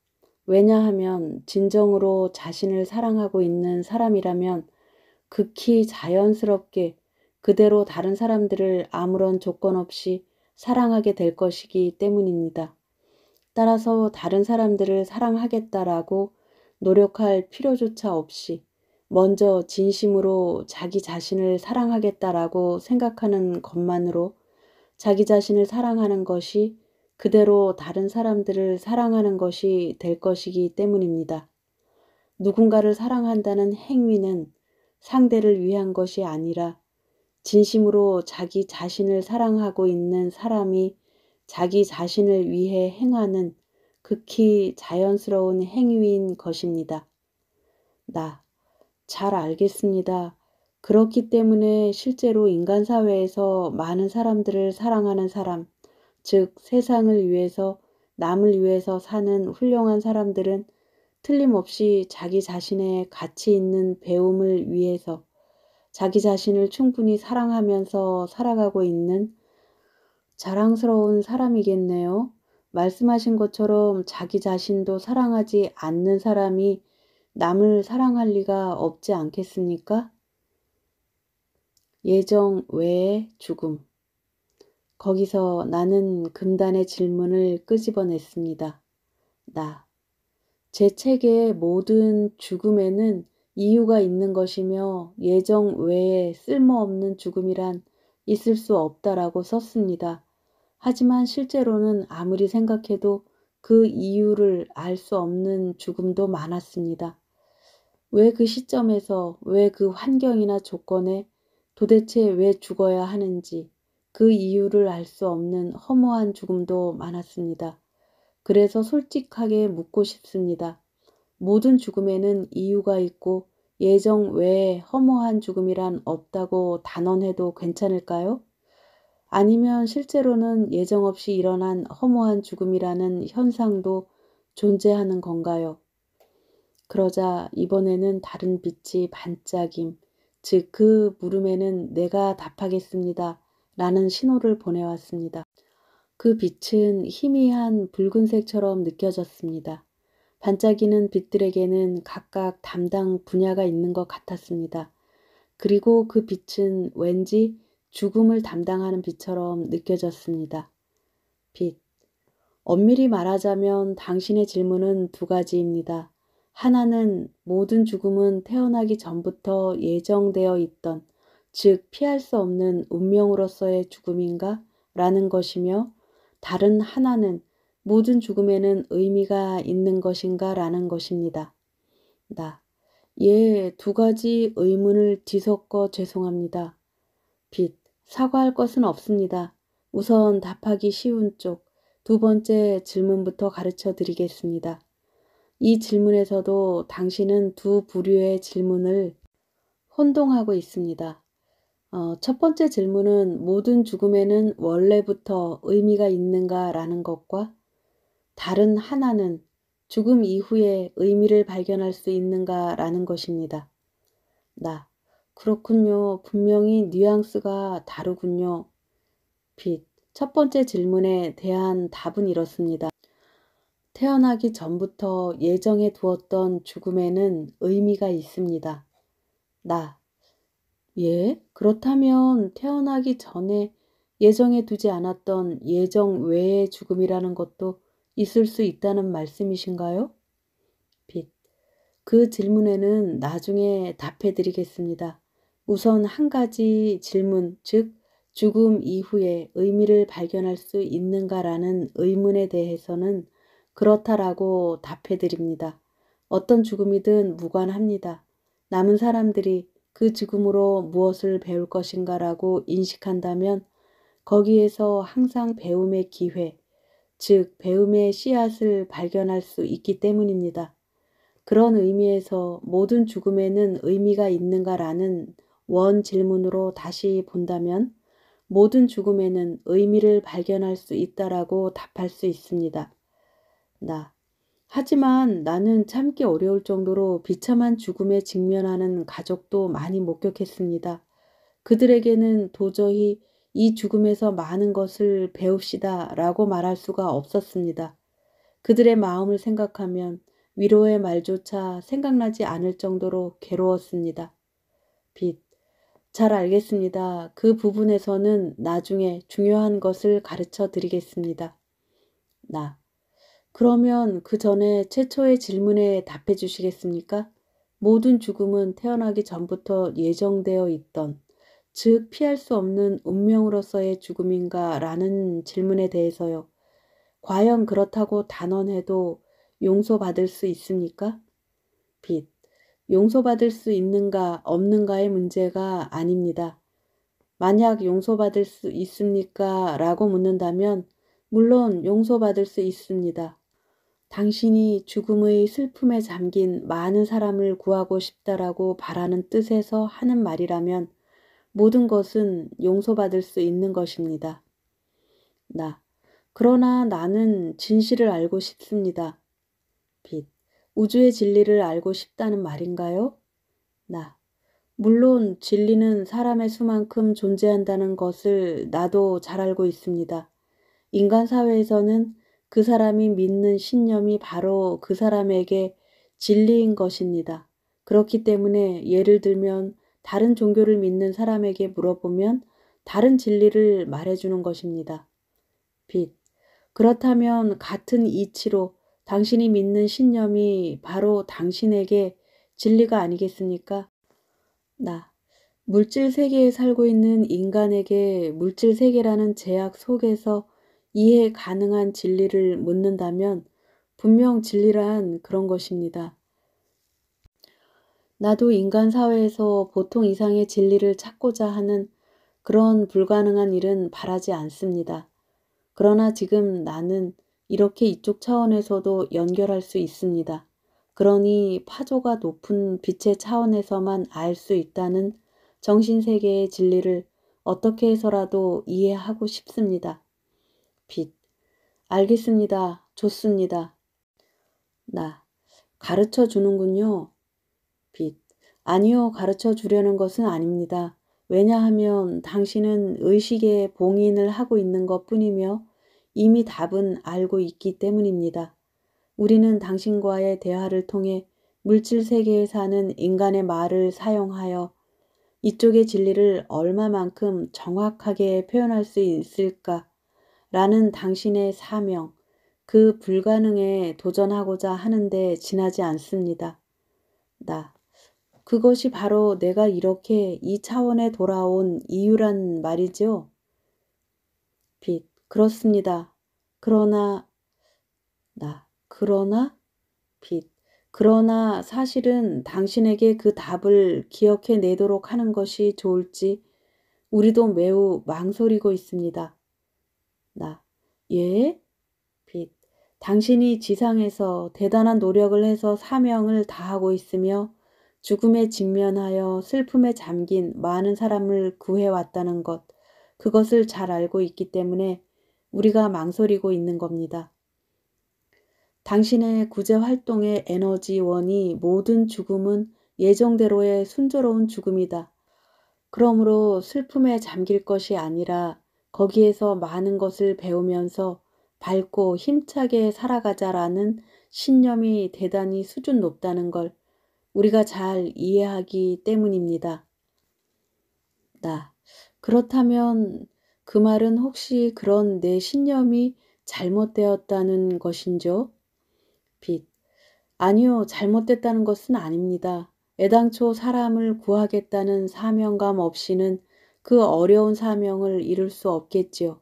왜냐하면 진정으로 자신을 사랑하고 있는 사람이라면 극히 자연스럽게 그대로 다른 사람들을 아무런 조건 없이 사랑하게 될 것이기 때문입니다. 따라서 다른 사람들을 사랑하겠다라고 노력할 필요조차 없이 먼저 진심으로 자기 자신을 사랑하겠다라고 생각하는 것만으로 자기 자신을 사랑하는 것이 그대로 다른 사람들을 사랑하는 것이 될 것이기 때문입니다. 누군가를 사랑한다는 행위는 상대를 위한 것이 아니라 진심으로 자기 자신을 사랑하고 있는 사람이 자기 자신을 위해 행하는 극히 자연스러운 행위인 것입니다. 잘 알겠습니다. 그렇기 때문에 실제로 인간 사회에서 많은 사람들을 사랑하는 사람, 즉 세상을 위해서 남을 위해서 사는 훌륭한 사람들은 틀림없이 자기 자신의 가치 있는 배움을 위해서 자기 자신을 충분히 사랑하면서 살아가고 있는 자랑스러운 사람이겠네요. 말씀하신 것처럼 자기 자신도 사랑하지 않는 사람이 남을 사랑할 리가 없지 않겠습니까? 예정 외의 죽음. 거기서 나는 금단의 질문을 끄집어냈습니다. 제 책의 모든 죽음에는 이유가 있는 것이며 예정 외에 쓸모없는 죽음이란 있을 수 없다라고 썼습니다. 하지만 실제로는 아무리 생각해도 그 이유를 알 수 없는 죽음도 많았습니다. 왜 그 시점에서, 왜 그 환경이나 조건에 도대체 왜 죽어야 하는지 그 이유를 알 수 없는 허무한 죽음도 많았습니다. 그래서 솔직하게 묻고 싶습니다. 모든 죽음에는 이유가 있고 예정 외에 허무한 죽음이란 없다고 단언해도 괜찮을까요? 아니면 실제로는 예정 없이 일어난 허무한 죽음이라는 현상도 존재하는 건가요? 그러자 이번에는 다른 빛이 반짝임, 즉 그 물음에는 내가 답하겠습니다. 라는 신호를 보내왔습니다. 그 빛은 희미한 붉은색처럼 느껴졌습니다. 반짝이는 빛들에게는 각각 담당 분야가 있는 것 같았습니다. 그리고 그 빛은 왠지 죽음을 담당하는 빛처럼 느껴졌습니다. 빛. 엄밀히 말하자면 당신의 질문은 두 가지입니다. 하나는 모든 죽음은 태어나기 전부터 예정되어 있던, 즉 피할 수 없는 운명으로서의 죽음인가? 라는 것이며 다른 하나는 모든 죽음에는 의미가 있는 것인가? 라는 것입니다. 두 가지 의문을 뒤섞어 죄송합니다. 빛. 사과할 것은 없습니다. 우선 답하기 쉬운 쪽, 두 번째 질문부터 가르쳐 드리겠습니다. 이 질문에서도 당신은 두 부류의 질문을 혼동하고 있습니다. 첫 번째 질문은 모든 죽음에는 원래부터 의미가 있는가라는 것과 다른 하나는 죽음 이후에 의미를 발견할 수 있는가라는 것입니다. 그렇군요. 분명히 뉘앙스가 다르군요. 빛. 첫 번째 질문에 대한 답은 이렇습니다. 태어나기 전부터 예정해 두었던 죽음에는 의미가 있습니다. 예? 그렇다면 태어나기 전에 예정해 두지 않았던 예정 외의 죽음이라는 것도 있을 수 있다는 말씀이신가요? 빛. 그 질문에는 나중에 답해 드리겠습니다. 우선 한 가지 질문, 즉 죽음 이후에 의미를 발견할 수 있는가라는 의문에 대해서는 그렇다라고 답해 드립니다. 어떤 죽음이든 무관합니다. 남은 사람들이 그 죽음으로 무엇을 배울 것인가라고 인식한다면 거기에서 항상 배움의 기회, 즉 배움의 씨앗을 발견할 수 있기 때문입니다. 그런 의미에서 모든 죽음에는 의미가 있는가라는 원 질문으로 다시 본다면 모든 죽음에는 의미를 발견할 수 있다라고 답할 수 있습니다. 하지만 나는 참기 어려울 정도로 비참한 죽음에 직면하는 가족도 많이 목격했습니다. 그들에게는 도저히 이 죽음에서 많은 것을 배웁시다 라고 말할 수가 없었습니다. 그들의 마음을 생각하면 위로의 말조차 생각나지 않을 정도로 괴로웠습니다. 빛. 잘 알겠습니다. 그 부분에서는 나중에 중요한 것을 가르쳐 드리겠습니다. 그러면 그 전에 최초의 질문에 답해 주시겠습니까? 모든 죽음은 태어나기 전부터 예정되어 있던, 즉 피할 수 없는 운명으로서의 죽음인가? 라는 질문에 대해서요. 과연 그렇다고 단언해도 용서받을 수 있습니까? 빛. 용서받을 수 있는가 없는가의 문제가 아닙니다. 만약 용서받을 수 있습니까? 라고 묻는다면 물론 용서받을 수 있습니다. 당신이 죽음의 슬픔에 잠긴 많은 사람을 구하고 싶다라고 바라는 뜻에서 하는 말이라면 모든 것은 용서받을 수 있는 것입니다. 그러나 나는 진실을 알고 싶습니다. 빛. 우주의 진리를 알고 싶다는 말인가요? 물론 진리는 사람의 수만큼 존재한다는 것을 나도 잘 알고 있습니다. 인간 사회에서는 그 사람이 믿는 신념이 바로 그 사람에게 진리인 것입니다. 그렇기 때문에 예를 들면 다른 종교를 믿는 사람에게 물어보면 다른 진리를 말해주는 것입니다. 빛. 그렇다면 같은 이치로 당신이 믿는 신념이 바로 당신에게 진리가 아니겠습니까? 물질 세계에 살고 있는 인간에게 물질 세계라는 제약 속에서 이해 가능한 진리를 묻는다면 분명 진리란 그런 것입니다. 나도 인간 사회에서 보통 이상의 진리를 찾고자 하는 그런 불가능한 일은 바라지 않습니다. 그러나 지금 나는 이렇게 이쪽 차원에서도 연결할 수 있습니다. 그러니 파조가 높은 빛의 차원에서만 알 수 있다는 정신세계의 진리를 어떻게 해서라도 이해하고 싶습니다. 빛. 알겠습니다. 좋습니다. 가르쳐 주는군요. 빛. 아니요, 가르쳐 주려는 것은 아닙니다. 왜냐하면 당신은 의식에 봉인을 하고 있는 것 뿐이며 이미 답은 알고 있기 때문입니다. 우리는 당신과의 대화를 통해 물질 세계에 사는 인간의 말을 사용하여 이쪽의 진리를 얼마만큼 정확하게 표현할 수 있을까? 라는 당신의 사명, 그 불가능에 도전하고자 하는데 지나지 않습니다. 그것이 바로 내가 이렇게 이 차원에 돌아온 이유란 말이죠. 빛. 그렇습니다. 그러나 빛. 그러나 사실은 당신에게 그 답을 기억해 내도록 하는 것이 좋을지 우리도 매우 망설이고 있습니다. 예? 빛. 당신이 지상에서 대단한 노력을 해서 사명을 다하고 있으며 죽음에 직면하여 슬픔에 잠긴 많은 사람을 구해왔다는 것, 그것을 잘 알고 있기 때문에 우리가 망설이고 있는 겁니다. 당신의 구제 활동의 에너지원이 모든 죽음은 예정대로의 순조로운 죽음이다. 그러므로 슬픔에 잠길 것이 아니라 거기에서 많은 것을 배우면서 밝고 힘차게 살아가자라는 신념이 대단히 수준 높다는 걸 우리가 잘 이해하기 때문입니다. 그렇다면 그 말은 혹시 그런 내 신념이 잘못되었다는 것인죠? 빛. 아니요, 잘못됐다는 것은 아닙니다. 애당초 사람을 구하겠다는 사명감 없이는 그 어려운 사명을 이룰 수 없겠지요.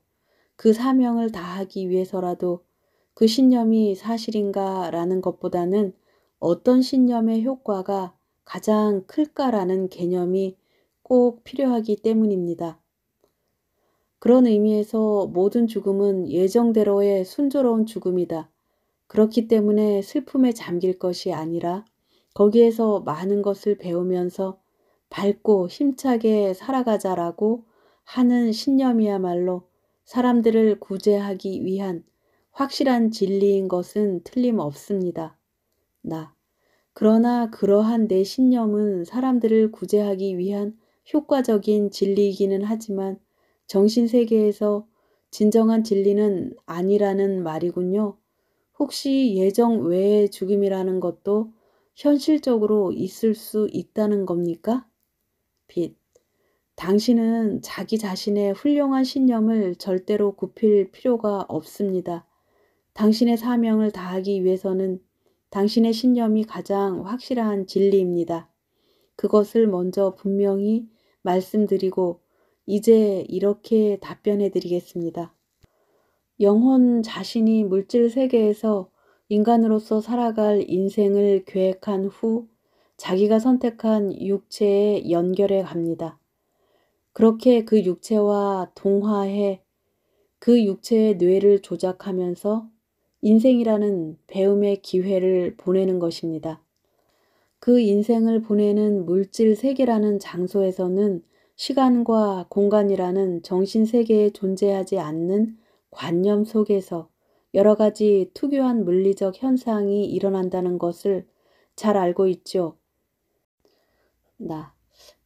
그 사명을 다하기 위해서라도 그 신념이 사실인가라는 것보다는 어떤 신념의 효과가 가장 클까라는 개념이 꼭 필요하기 때문입니다. 그런 의미에서 모든 죽음은 예정대로의 순조로운 죽음이다. 그렇기 때문에 슬픔에 잠길 것이 아니라 거기에서 많은 것을 배우면서 밝고 힘차게 살아가자라고 하는 신념이야말로 사람들을 구제하기 위한 확실한 진리인 것은 틀림없습니다. 그러나 그러한 내 신념은 사람들을 구제하기 위한 효과적인 진리이기는 하지만 정신세계에서 진정한 진리는 아니라는 말이군요. 혹시 예정 외의 죽음이라는 것도 현실적으로 있을 수 있다는 겁니까? 빛. 당신은 자기 자신의 훌륭한 신념을 절대로 굽힐 필요가 없습니다. 당신의 사명을 다하기 위해서는 당신의 신념이 가장 확실한 진리입니다. 그것을 먼저 분명히 말씀드리고 이제 이렇게 답변해 드리겠습니다. 영혼 자신이 물질 세계에서 인간으로서 살아갈 인생을 계획한 후 자기가 선택한 육체에 연결해 갑니다. 그렇게 그 육체와 동화해 그 육체의 뇌를 조작하면서 인생이라는 배움의 기회를 보내는 것입니다. 그 인생을 보내는 물질 세계라는 장소에서는 시간과 공간이라는 정신 세계에 존재하지 않는 관념 속에서 여러 가지 특유한 물리적 현상이 일어난다는 것을 잘 알고 있죠.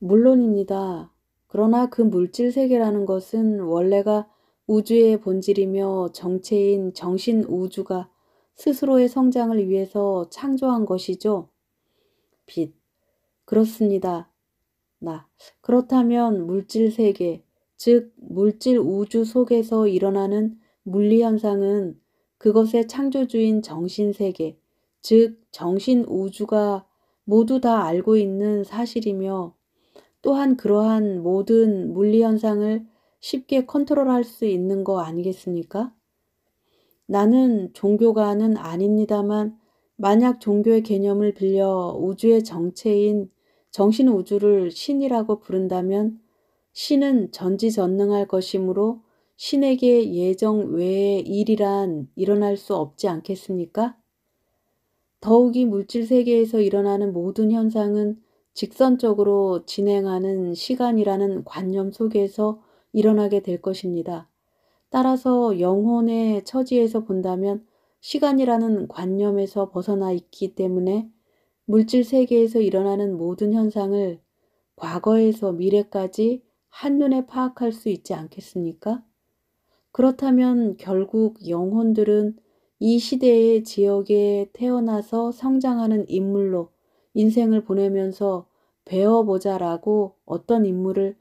물론입니다. 그러나 그 물질 세계라는 것은 원래가 우주의 본질이며 정체인 정신 우주가 스스로의 성장을 위해서 창조한 것이죠. 빛. 그렇습니다. 그렇다면 물질 세계, 즉 물질 우주 속에서 일어나는 물리 현상은 그것의 창조주인 정신 세계, 즉 정신 우주가 모두 다 알고 있는 사실이며 또한 그러한 모든 물리 현상을 쉽게 컨트롤할 수 있는 거 아니겠습니까? 나는 종교가는 아닙니다만 만약 종교의 개념을 빌려 우주의 정체인 정신 우주를 신이라고 부른다면 신은 전지전능할 것이므로 신에게 예정 외의 일이란 일어날 수 없지 않겠습니까? 더욱이 물질 세계에서 일어나는 모든 현상은 직선적으로 진행하는 시간이라는 관념 속에서 일어나게 될 것입니다. 따라서 영혼의 처지에서 본다면 시간이라는 관념에서 벗어나 있기 때문에 물질 세계에서 일어나는 모든 현상을 과거에서 미래까지 한눈에 파악할 수 있지 않겠습니까? 그렇다면 결국 영혼들은 이 시대의 지역에 태어나서 성장하는 인물로 인생을 보내면서 배워보자라고 어떤 인물을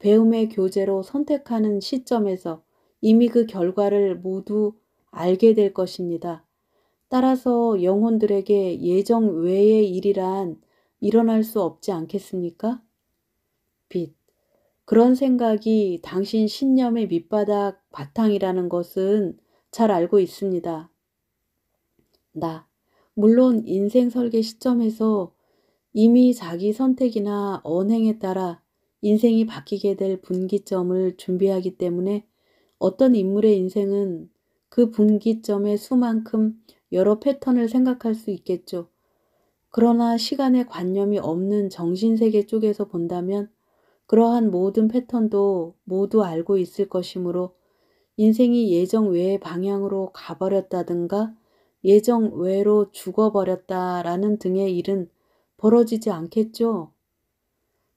배움의 교재로 선택하는 시점에서 이미 그 결과를 모두 알게 될 것입니다. 따라서 영혼들에게 예정 외의 일이란 일어날 수 없지 않겠습니까? 빛. 그런 생각이 당신 신념의 밑바닥 바탕이라는 것은 잘 알고 있습니다. 물론 인생 설계 시점에서 이미 자기 선택이나 언행에 따라 인생이 바뀌게 될 분기점을 준비하기 때문에 어떤 인물의 인생은 그 분기점의 수만큼 여러 패턴을 생각할 수 있겠죠. 그러나 시간에 관념이 없는 정신세계 쪽에서 본다면 그러한 모든 패턴도 모두 알고 있을 것이므로 인생이 예정 외의 방향으로 가버렸다든가 예정 외로 죽어버렸다라는 등의 일은 벌어지지 않겠죠.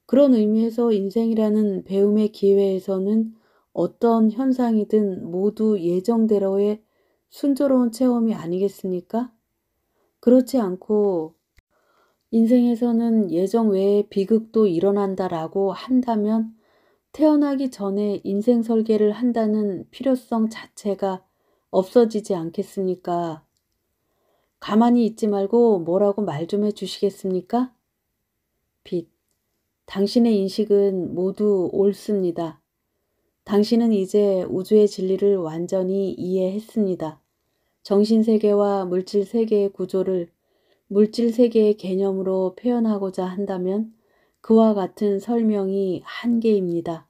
그런 의미에서 인생이라는 배움의 기회에서는 어떤 현상이든 모두 예정대로의 순조로운 체험이 아니겠습니까? 그렇지 않고 인생에서는 예정 외의 비극도 일어난다라고 한다면 태어나기 전에 인생 설계를 한다는 필요성 자체가 없어지지 않겠습니까? 가만히 있지 말고 뭐라고 말 좀 해주시겠습니까? 빛. 당신의 인식은 모두 옳습니다. 당신은 이제 우주의 진리를 완전히 이해했습니다. 정신세계와 물질세계의 구조를 물질세계의 개념으로 표현하고자 한다면 그와 같은 설명이 한계입니다.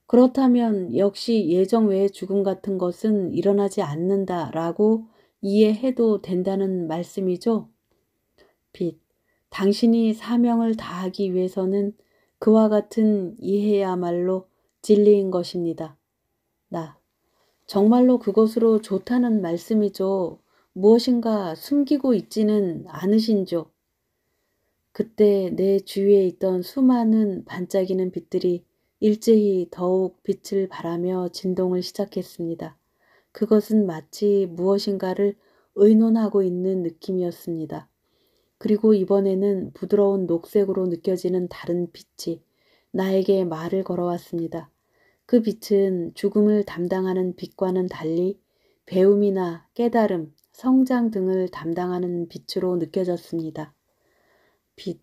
그렇다면 역시 예정 외의 죽음 같은 것은 일어나지 않는다라고 이해해도 된다는 말씀이죠? 빛. 당신이 사명을 다하기 위해서는 그와 같은 이해야말로 진리인 것입니다. 정말로 그것으로 좋다는 말씀이죠. 무엇인가 숨기고 있지는 않으신죠. 그때 내 주위에 있던 수많은 반짝이는 빛들이 일제히 더욱 빛을 발하며 진동을 시작했습니다. 그것은 마치 무엇인가를 의논하고 있는 느낌이었습니다. 그리고 이번에는 부드러운 녹색으로 느껴지는 다른 빛이 나에게 말을 걸어왔습니다. 그 빛은 죽음을 담당하는 빛과는 달리 배움이나 깨달음, 성장 등을 담당하는 빛으로 느껴졌습니다. 빛.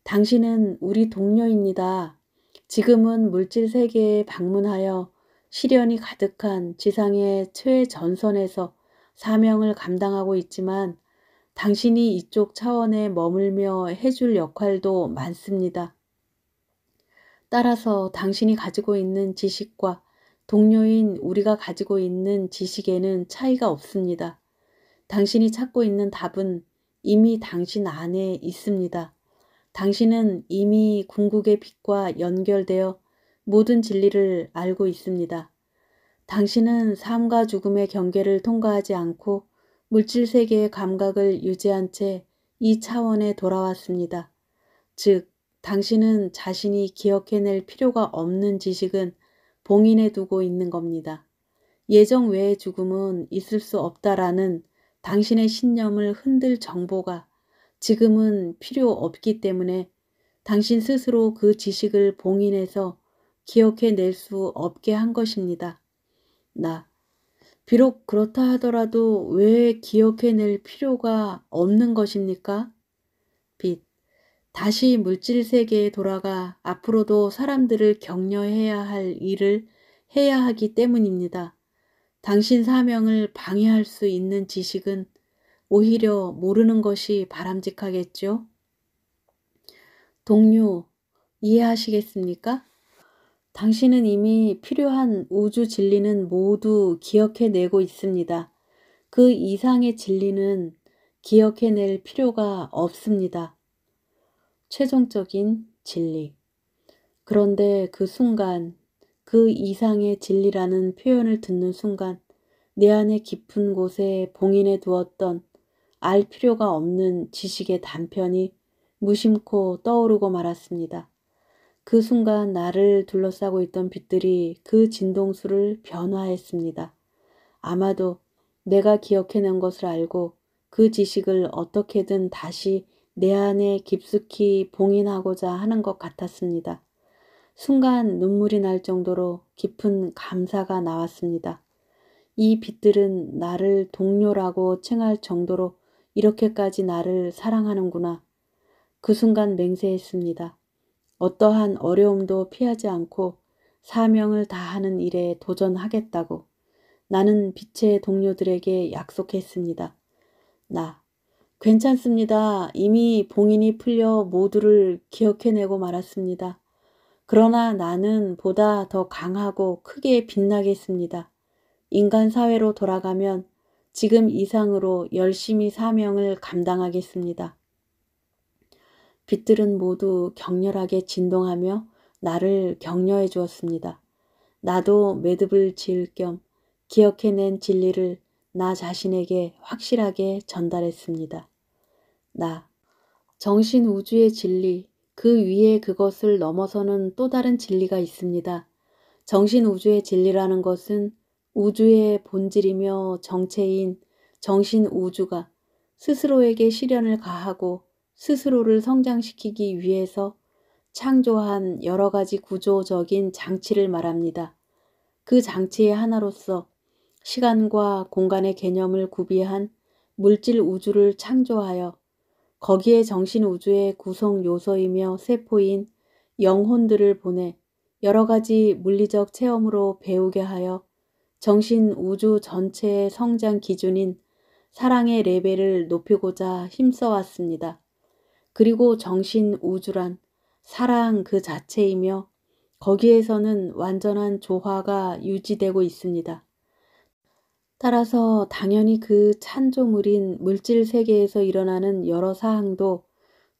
당신은 우리 동료입니다. 지금은 물질 세계에 방문하여 시련이 가득한 지상의 최전선에서 사명을 감당하고 있지만 당신이 이쪽 차원에 머물며 해줄 역할도 많습니다. 따라서 당신이 가지고 있는 지식과 동료인 우리가 가지고 있는 지식에는 차이가 없습니다. 당신이 찾고 있는 답은 이미 당신 안에 있습니다. 당신은 이미 궁극의 빛과 연결되어 모든 진리를 알고 있습니다. 당신은 삶과 죽음의 경계를 통과하지 않고 물질 세계의 감각을 유지한 채 이 차원에 돌아왔습니다. 즉, 당신은 자신이 기억해낼 필요가 없는 지식은 봉인해 두고 있는 겁니다. 예정 외의 죽음은 있을 수 없다라는 당신의 신념을 흔들 정보가 지금은 필요 없기 때문에 당신 스스로 그 지식을 봉인해서 기억해낼 수 없게 한 것입니다. 비록 그렇다 하더라도 왜 기억해낼 필요가 없는 것입니까? 빛. 다시 물질 세계에 돌아가 앞으로도 사람들을 격려해야 할 일을 해야 하기 때문입니다. 당신 사명을 방해할 수 있는 지식은 오히려 모르는 것이 바람직하겠죠? 동료, 이해하시겠습니까? 당신은 이미 필요한 우주 진리는 모두 기억해내고 있습니다. 그 이상의 진리는 기억해낼 필요가 없습니다. 최종적인 진리. 그런데 그 순간, 그 이상의 진리라는 표현을 듣는 순간 내 안의 깊은 곳에 봉인해 두었던 알 필요가 없는 지식의 단편이 무심코 떠오르고 말았습니다. 그 순간 나를 둘러싸고 있던 빛들이 그 진동수를 변화했습니다. 아마도 내가 기억해낸 것을 알고 그 지식을 어떻게든 다시 내 안에 깊숙이 봉인하고자 하는 것 같았습니다. 순간 눈물이 날 정도로 깊은 감사가 나왔습니다. 이 빛들은 나를 동료라고 칭할 정도로 이렇게까지 나를 사랑하는구나. 그 순간 맹세했습니다. 어떠한 어려움도 피하지 않고 사명을 다하는 일에 도전하겠다고 나는 빛의 동료들에게 약속했습니다. 괜찮습니다. 이미 봉인이 풀려 모두를 기억해내고 말았습니다. 그러나 나는 보다 더 강하고 크게 빛나겠습니다. 인간 사회로 돌아가면 지금 이상으로 열심히 사명을 감당하겠습니다. 빛들은 모두 격렬하게 진동하며 나를 격려해 주었습니다. 나도 매듭을 지을 겸 기억해낸 진리를 나 자신에게 확실하게 전달했습니다. 나, 정신 우주의 진리, 그 위에 그것을 넘어서는 또 다른 진리가 있습니다. 정신 우주의 진리라는 것은 우주의 본질이며 정체인 정신 우주가 스스로에게 시련을 가하고 스스로를 성장시키기 위해서 창조한 여러 가지 구조적인 장치를 말합니다. 그 장치의 하나로서 시간과 공간의 개념을 구비한 물질 우주를 창조하여 거기에 정신 우주의 구성 요소이며 세포인 영혼들을 보내 여러 가지 물리적 체험으로 배우게 하여 정신 우주 전체의 성장 기준인 사랑의 레벨을 높이고자 힘써왔습니다. 그리고 정신 우주란 사랑 그 자체이며 거기에서는 완전한 조화가 유지되고 있습니다. 따라서 당연히 그 찬조물인 물질 세계에서 일어나는 여러 사항도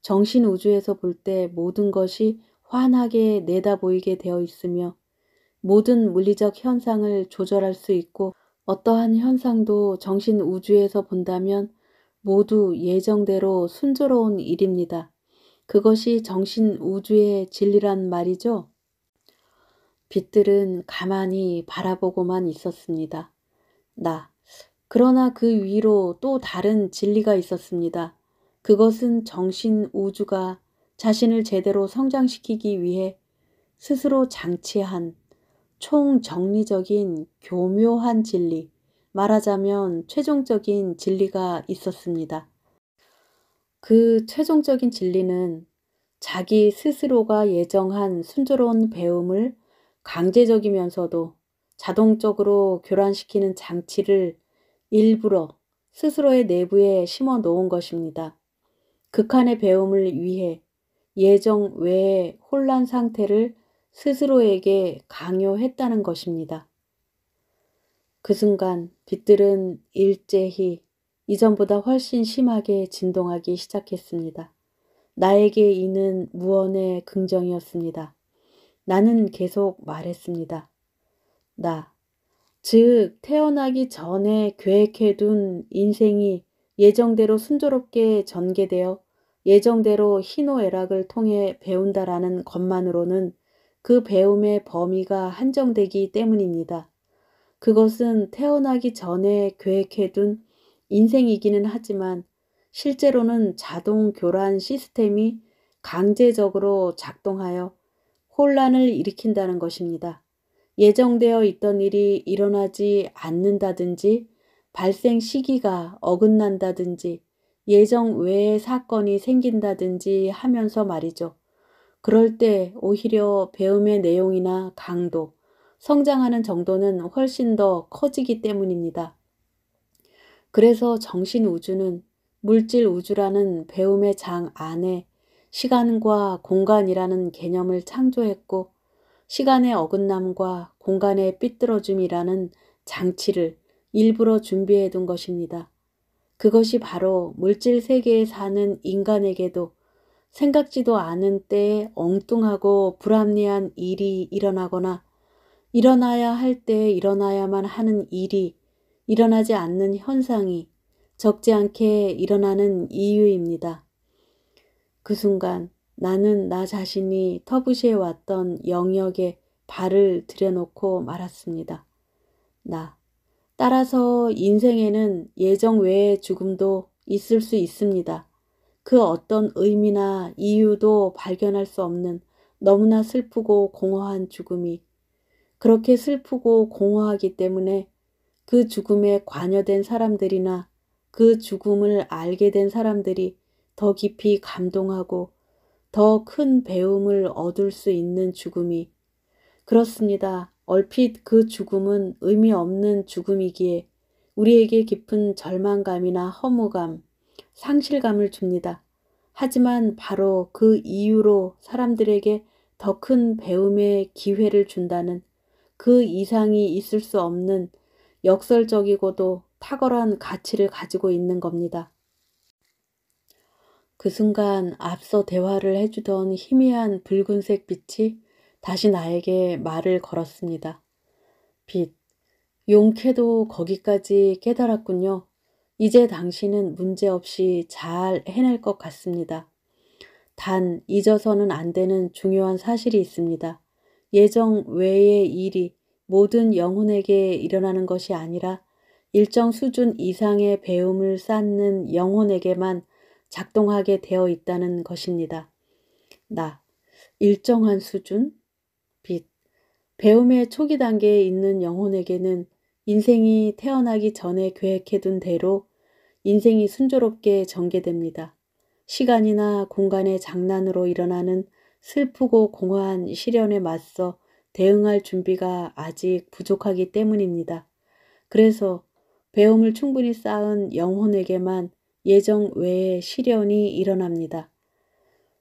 정신 우주에서 볼 때 모든 것이 환하게 내다보이게 되어 있으며 모든 물리적 현상을 조절할 수 있고 어떠한 현상도 정신 우주에서 본다면 모두 예정대로 순조로운 일입니다. 그것이 정신 우주의 진리란 말이죠. 빛들은 가만히 바라보고만 있었습니다. 그러나 그 위로 또 다른 진리가 있었습니다. 그것은 정신 우주가 자신을 제대로 성장시키기 위해 스스로 장치한 총정리적인 교묘한 진리, 말하자면 최종적인 진리가 있었습니다. 그 최종적인 진리는 자기 스스로가 예정한 순조로운 배움을 강제적이면서도 자동적으로 교란시키는 장치를 일부러 스스로의 내부에 심어 놓은 것입니다. 극한의 배움을 위해 예정 외의 혼란 상태를 스스로에게 강요했다는 것입니다. 그 순간 빛들은 일제히 이전보다 훨씬 심하게 진동하기 시작했습니다. 나에게 이는 무언의 긍정이었습니다. 나는 계속 말했습니다. 즉 태어나기 전에 계획해둔 인생이 예정대로 순조롭게 전개되어 예정대로 희노애락을 통해 배운다라는 것만으로는 그 배움의 범위가 한정되기 때문입니다. 그것은 태어나기 전에 계획해둔 인생이기는 하지만 실제로는 자동 교란 시스템이 강제적으로 작동하여 혼란을 일으킨다는 것입니다. 예정되어 있던 일이 일어나지 않는다든지 발생 시기가 어긋난다든지 예정 외의 사건이 생긴다든지 하면서 말이죠. 그럴 때 오히려 배움의 내용이나 강도, 성장하는 정도는 훨씬 더 커지기 때문입니다. 그래서 정신 우주는 물질 우주라는 배움의 장 안에 시간과 공간이라는 개념을 창조했고 시간의 어긋남과 공간의 삐뚤어짐이라는 장치를 일부러 준비해 둔 것입니다. 그것이 바로 물질 세계에 사는 인간에게도 생각지도 않은 때에 엉뚱하고 불합리한 일이 일어나거나 일어나야 할 때에 일어나야만 하는 일이 일어나지 않는 현상이 적지 않게 일어나는 이유입니다. 그 순간 나는 나 자신이 터부시해왔던 영역에 발을 들여놓고 말았습니다. 따라서 인생에는 예정 외의 죽음도 있을 수 있습니다. 그 어떤 의미나 이유도 발견할 수 없는 너무나 슬프고 공허한 죽음이 그렇게 슬프고 공허하기 때문에 그 죽음에 관여된 사람들이나 그 죽음을 알게 된 사람들이 더 깊이 감동하고 더 큰 배움을 얻을 수 있는 죽음이 그렇습니다. 얼핏 그 죽음은 의미 없는 죽음이기에 우리에게 깊은 절망감이나 허무감, 상실감을 줍니다. 하지만 바로 그 이유로 사람들에게 더 큰 배움의 기회를 준다는 그 이상이 있을 수 없는 역설적이고도 탁월한 가치를 가지고 있는 겁니다. 그 순간 앞서 대화를 해주던 희미한 붉은색 빛이 다시 나에게 말을 걸었습니다. 빛, 용케도 거기까지 깨달았군요. 이제 당신은 문제없이 잘 해낼 것 같습니다. 단 잊어서는 안 되는 중요한 사실이 있습니다. 예정 외의 일이 모든 영혼에게 일어나는 것이 아니라 일정 수준 이상의 배움을 쌓는 영혼에게만 작동하게 되어 있다는 것입니다. 나, 일정한 수준? 빛, 배움의 초기 단계에 있는 영혼에게는 인생이 태어나기 전에 계획해둔 대로 인생이 순조롭게 전개됩니다. 시간이나 공간의 장난으로 일어나는 슬프고 공허한 시련에 맞서 대응할 준비가 아직 부족하기 때문입니다. 그래서 배움을 충분히 쌓은 영혼에게만 예정 외의 시련이 일어납니다.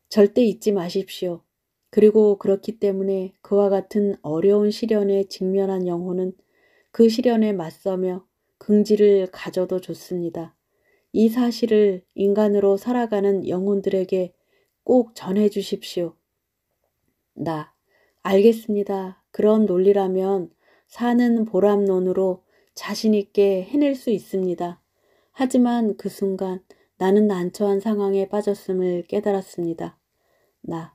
절대 잊지 마십시오. 그리고 그렇기 때문에 그와 같은 어려운 시련에 직면한 영혼은 그 시련에 맞서며 긍지를 가져도 좋습니다. 이 사실을 인간으로 살아가는 영혼들에게 꼭 전해 주십시오. 나, 알겠습니다. 그런 논리라면 사는 보람론으로 자신있게 해낼 수 있습니다. 하지만 그 순간 나는 난처한 상황에 빠졌음을 깨달았습니다. 나,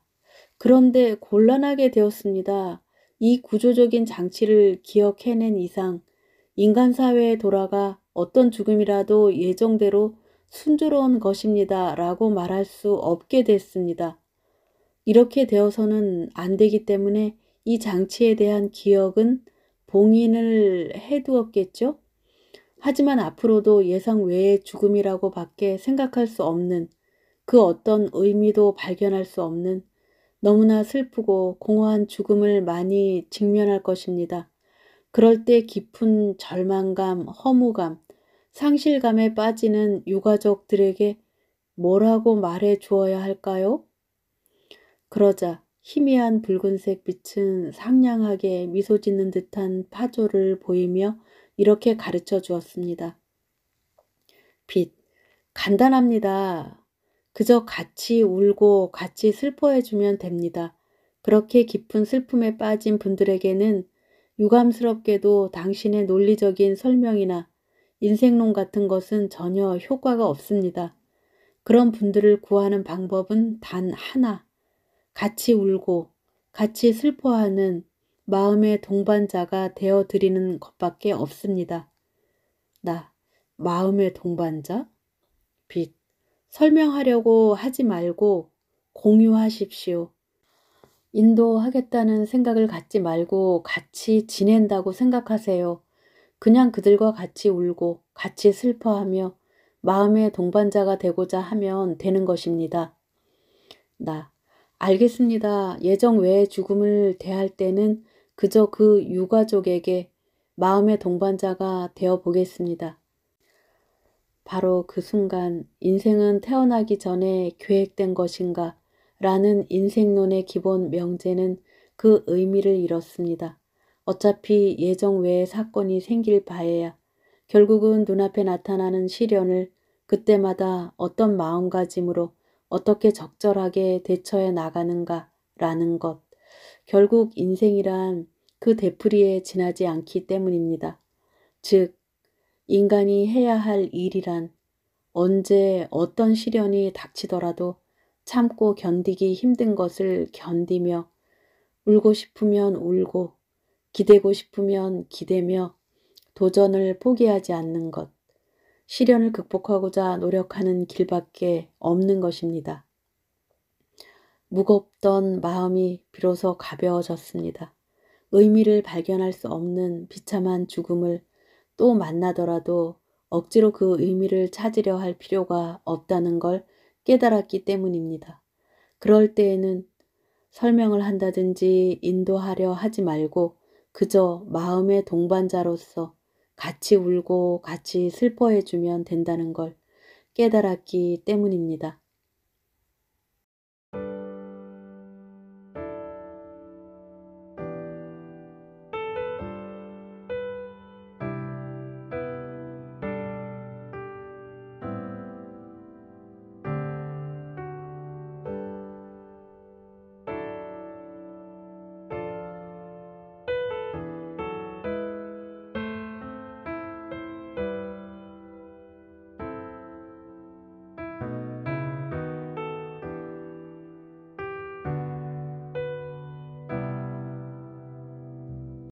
그런데 곤란하게 되었습니다. 이 구조적인 장치를 기억해낸 이상 인간 사회에 돌아가 어떤 죽음이라도 예정대로 순조로운 것입니다. 라고 말할 수 없게 됐습니다. 이렇게 되어서는 안 되기 때문에 이 장치에 대한 기억은 봉인을 해두었겠죠? 하지만 앞으로도 예상 외의 죽음이라고 밖에 생각할 수 없는 그 어떤 의미도 발견할 수 없는 너무나 슬프고 공허한 죽음을 많이 직면할 것입니다. 그럴 때 깊은 절망감, 허무감, 상실감에 빠지는 유가족들에게 뭐라고 말해 주어야 할까요? 그러자 희미한 붉은색 빛은 상냥하게 미소 짓는 듯한 파조를 보이며 이렇게 가르쳐 주었습니다. 빛, 간단합니다. 그저 같이 울고 같이 슬퍼해 주면 됩니다. 그렇게 깊은 슬픔에 빠진 분들에게는 유감스럽게도 당신의 논리적인 설명이나 인생론 같은 것은 전혀 효과가 없습니다. 그런 분들을 구하는 방법은 단 하나, 같이 울고 같이 슬퍼하는 마음의 동반자가 되어드리는 것밖에 없습니다. 나, 마음의 동반자? 빛, 설명하려고 하지 말고 공유하십시오. 인도하겠다는 생각을 갖지 말고 같이 지낸다고 생각하세요. 그냥 그들과 같이 울고 같이 슬퍼하며 마음의 동반자가 되고자 하면 되는 것입니다. 나, 알겠습니다. 예정 외의 죽음을 대할 때는 그저 그 유가족에게 마음의 동반자가 되어 보겠습니다. 바로 그 순간 인생은 태어나기 전에 계획된 것인가 라는 인생론의 기본 명제는 그 의미를 잃었습니다. 어차피 예정 외의 사건이 생길 바에야 결국은 눈앞에 나타나는 시련을 그때마다 어떤 마음가짐으로 어떻게 적절하게 대처해 나가는가 라는 것. 결국 인생이란 그 되풀이에 지나지 않기 때문입니다. 즉, 인간이 해야 할 일이란 언제 어떤 시련이 닥치더라도 참고 견디기 힘든 것을 견디며 울고 싶으면 울고 기대고 싶으면 기대며 도전을 포기하지 않는 것. 시련을 극복하고자 노력하는 길밖에 없는 것입니다. 무겁던 마음이 비로소 가벼워졌습니다. 의미를 발견할 수 없는 비참한 죽음을 또 만나더라도 억지로 그 의미를 찾으려 할 필요가 없다는 걸 깨달았기 때문입니다. 그럴 때에는 설명을 한다든지 인도하려 하지 말고 그저 마음의 동반자로서 같이 울고 같이 슬퍼해 주면 된다는 걸 깨달았기 때문입니다.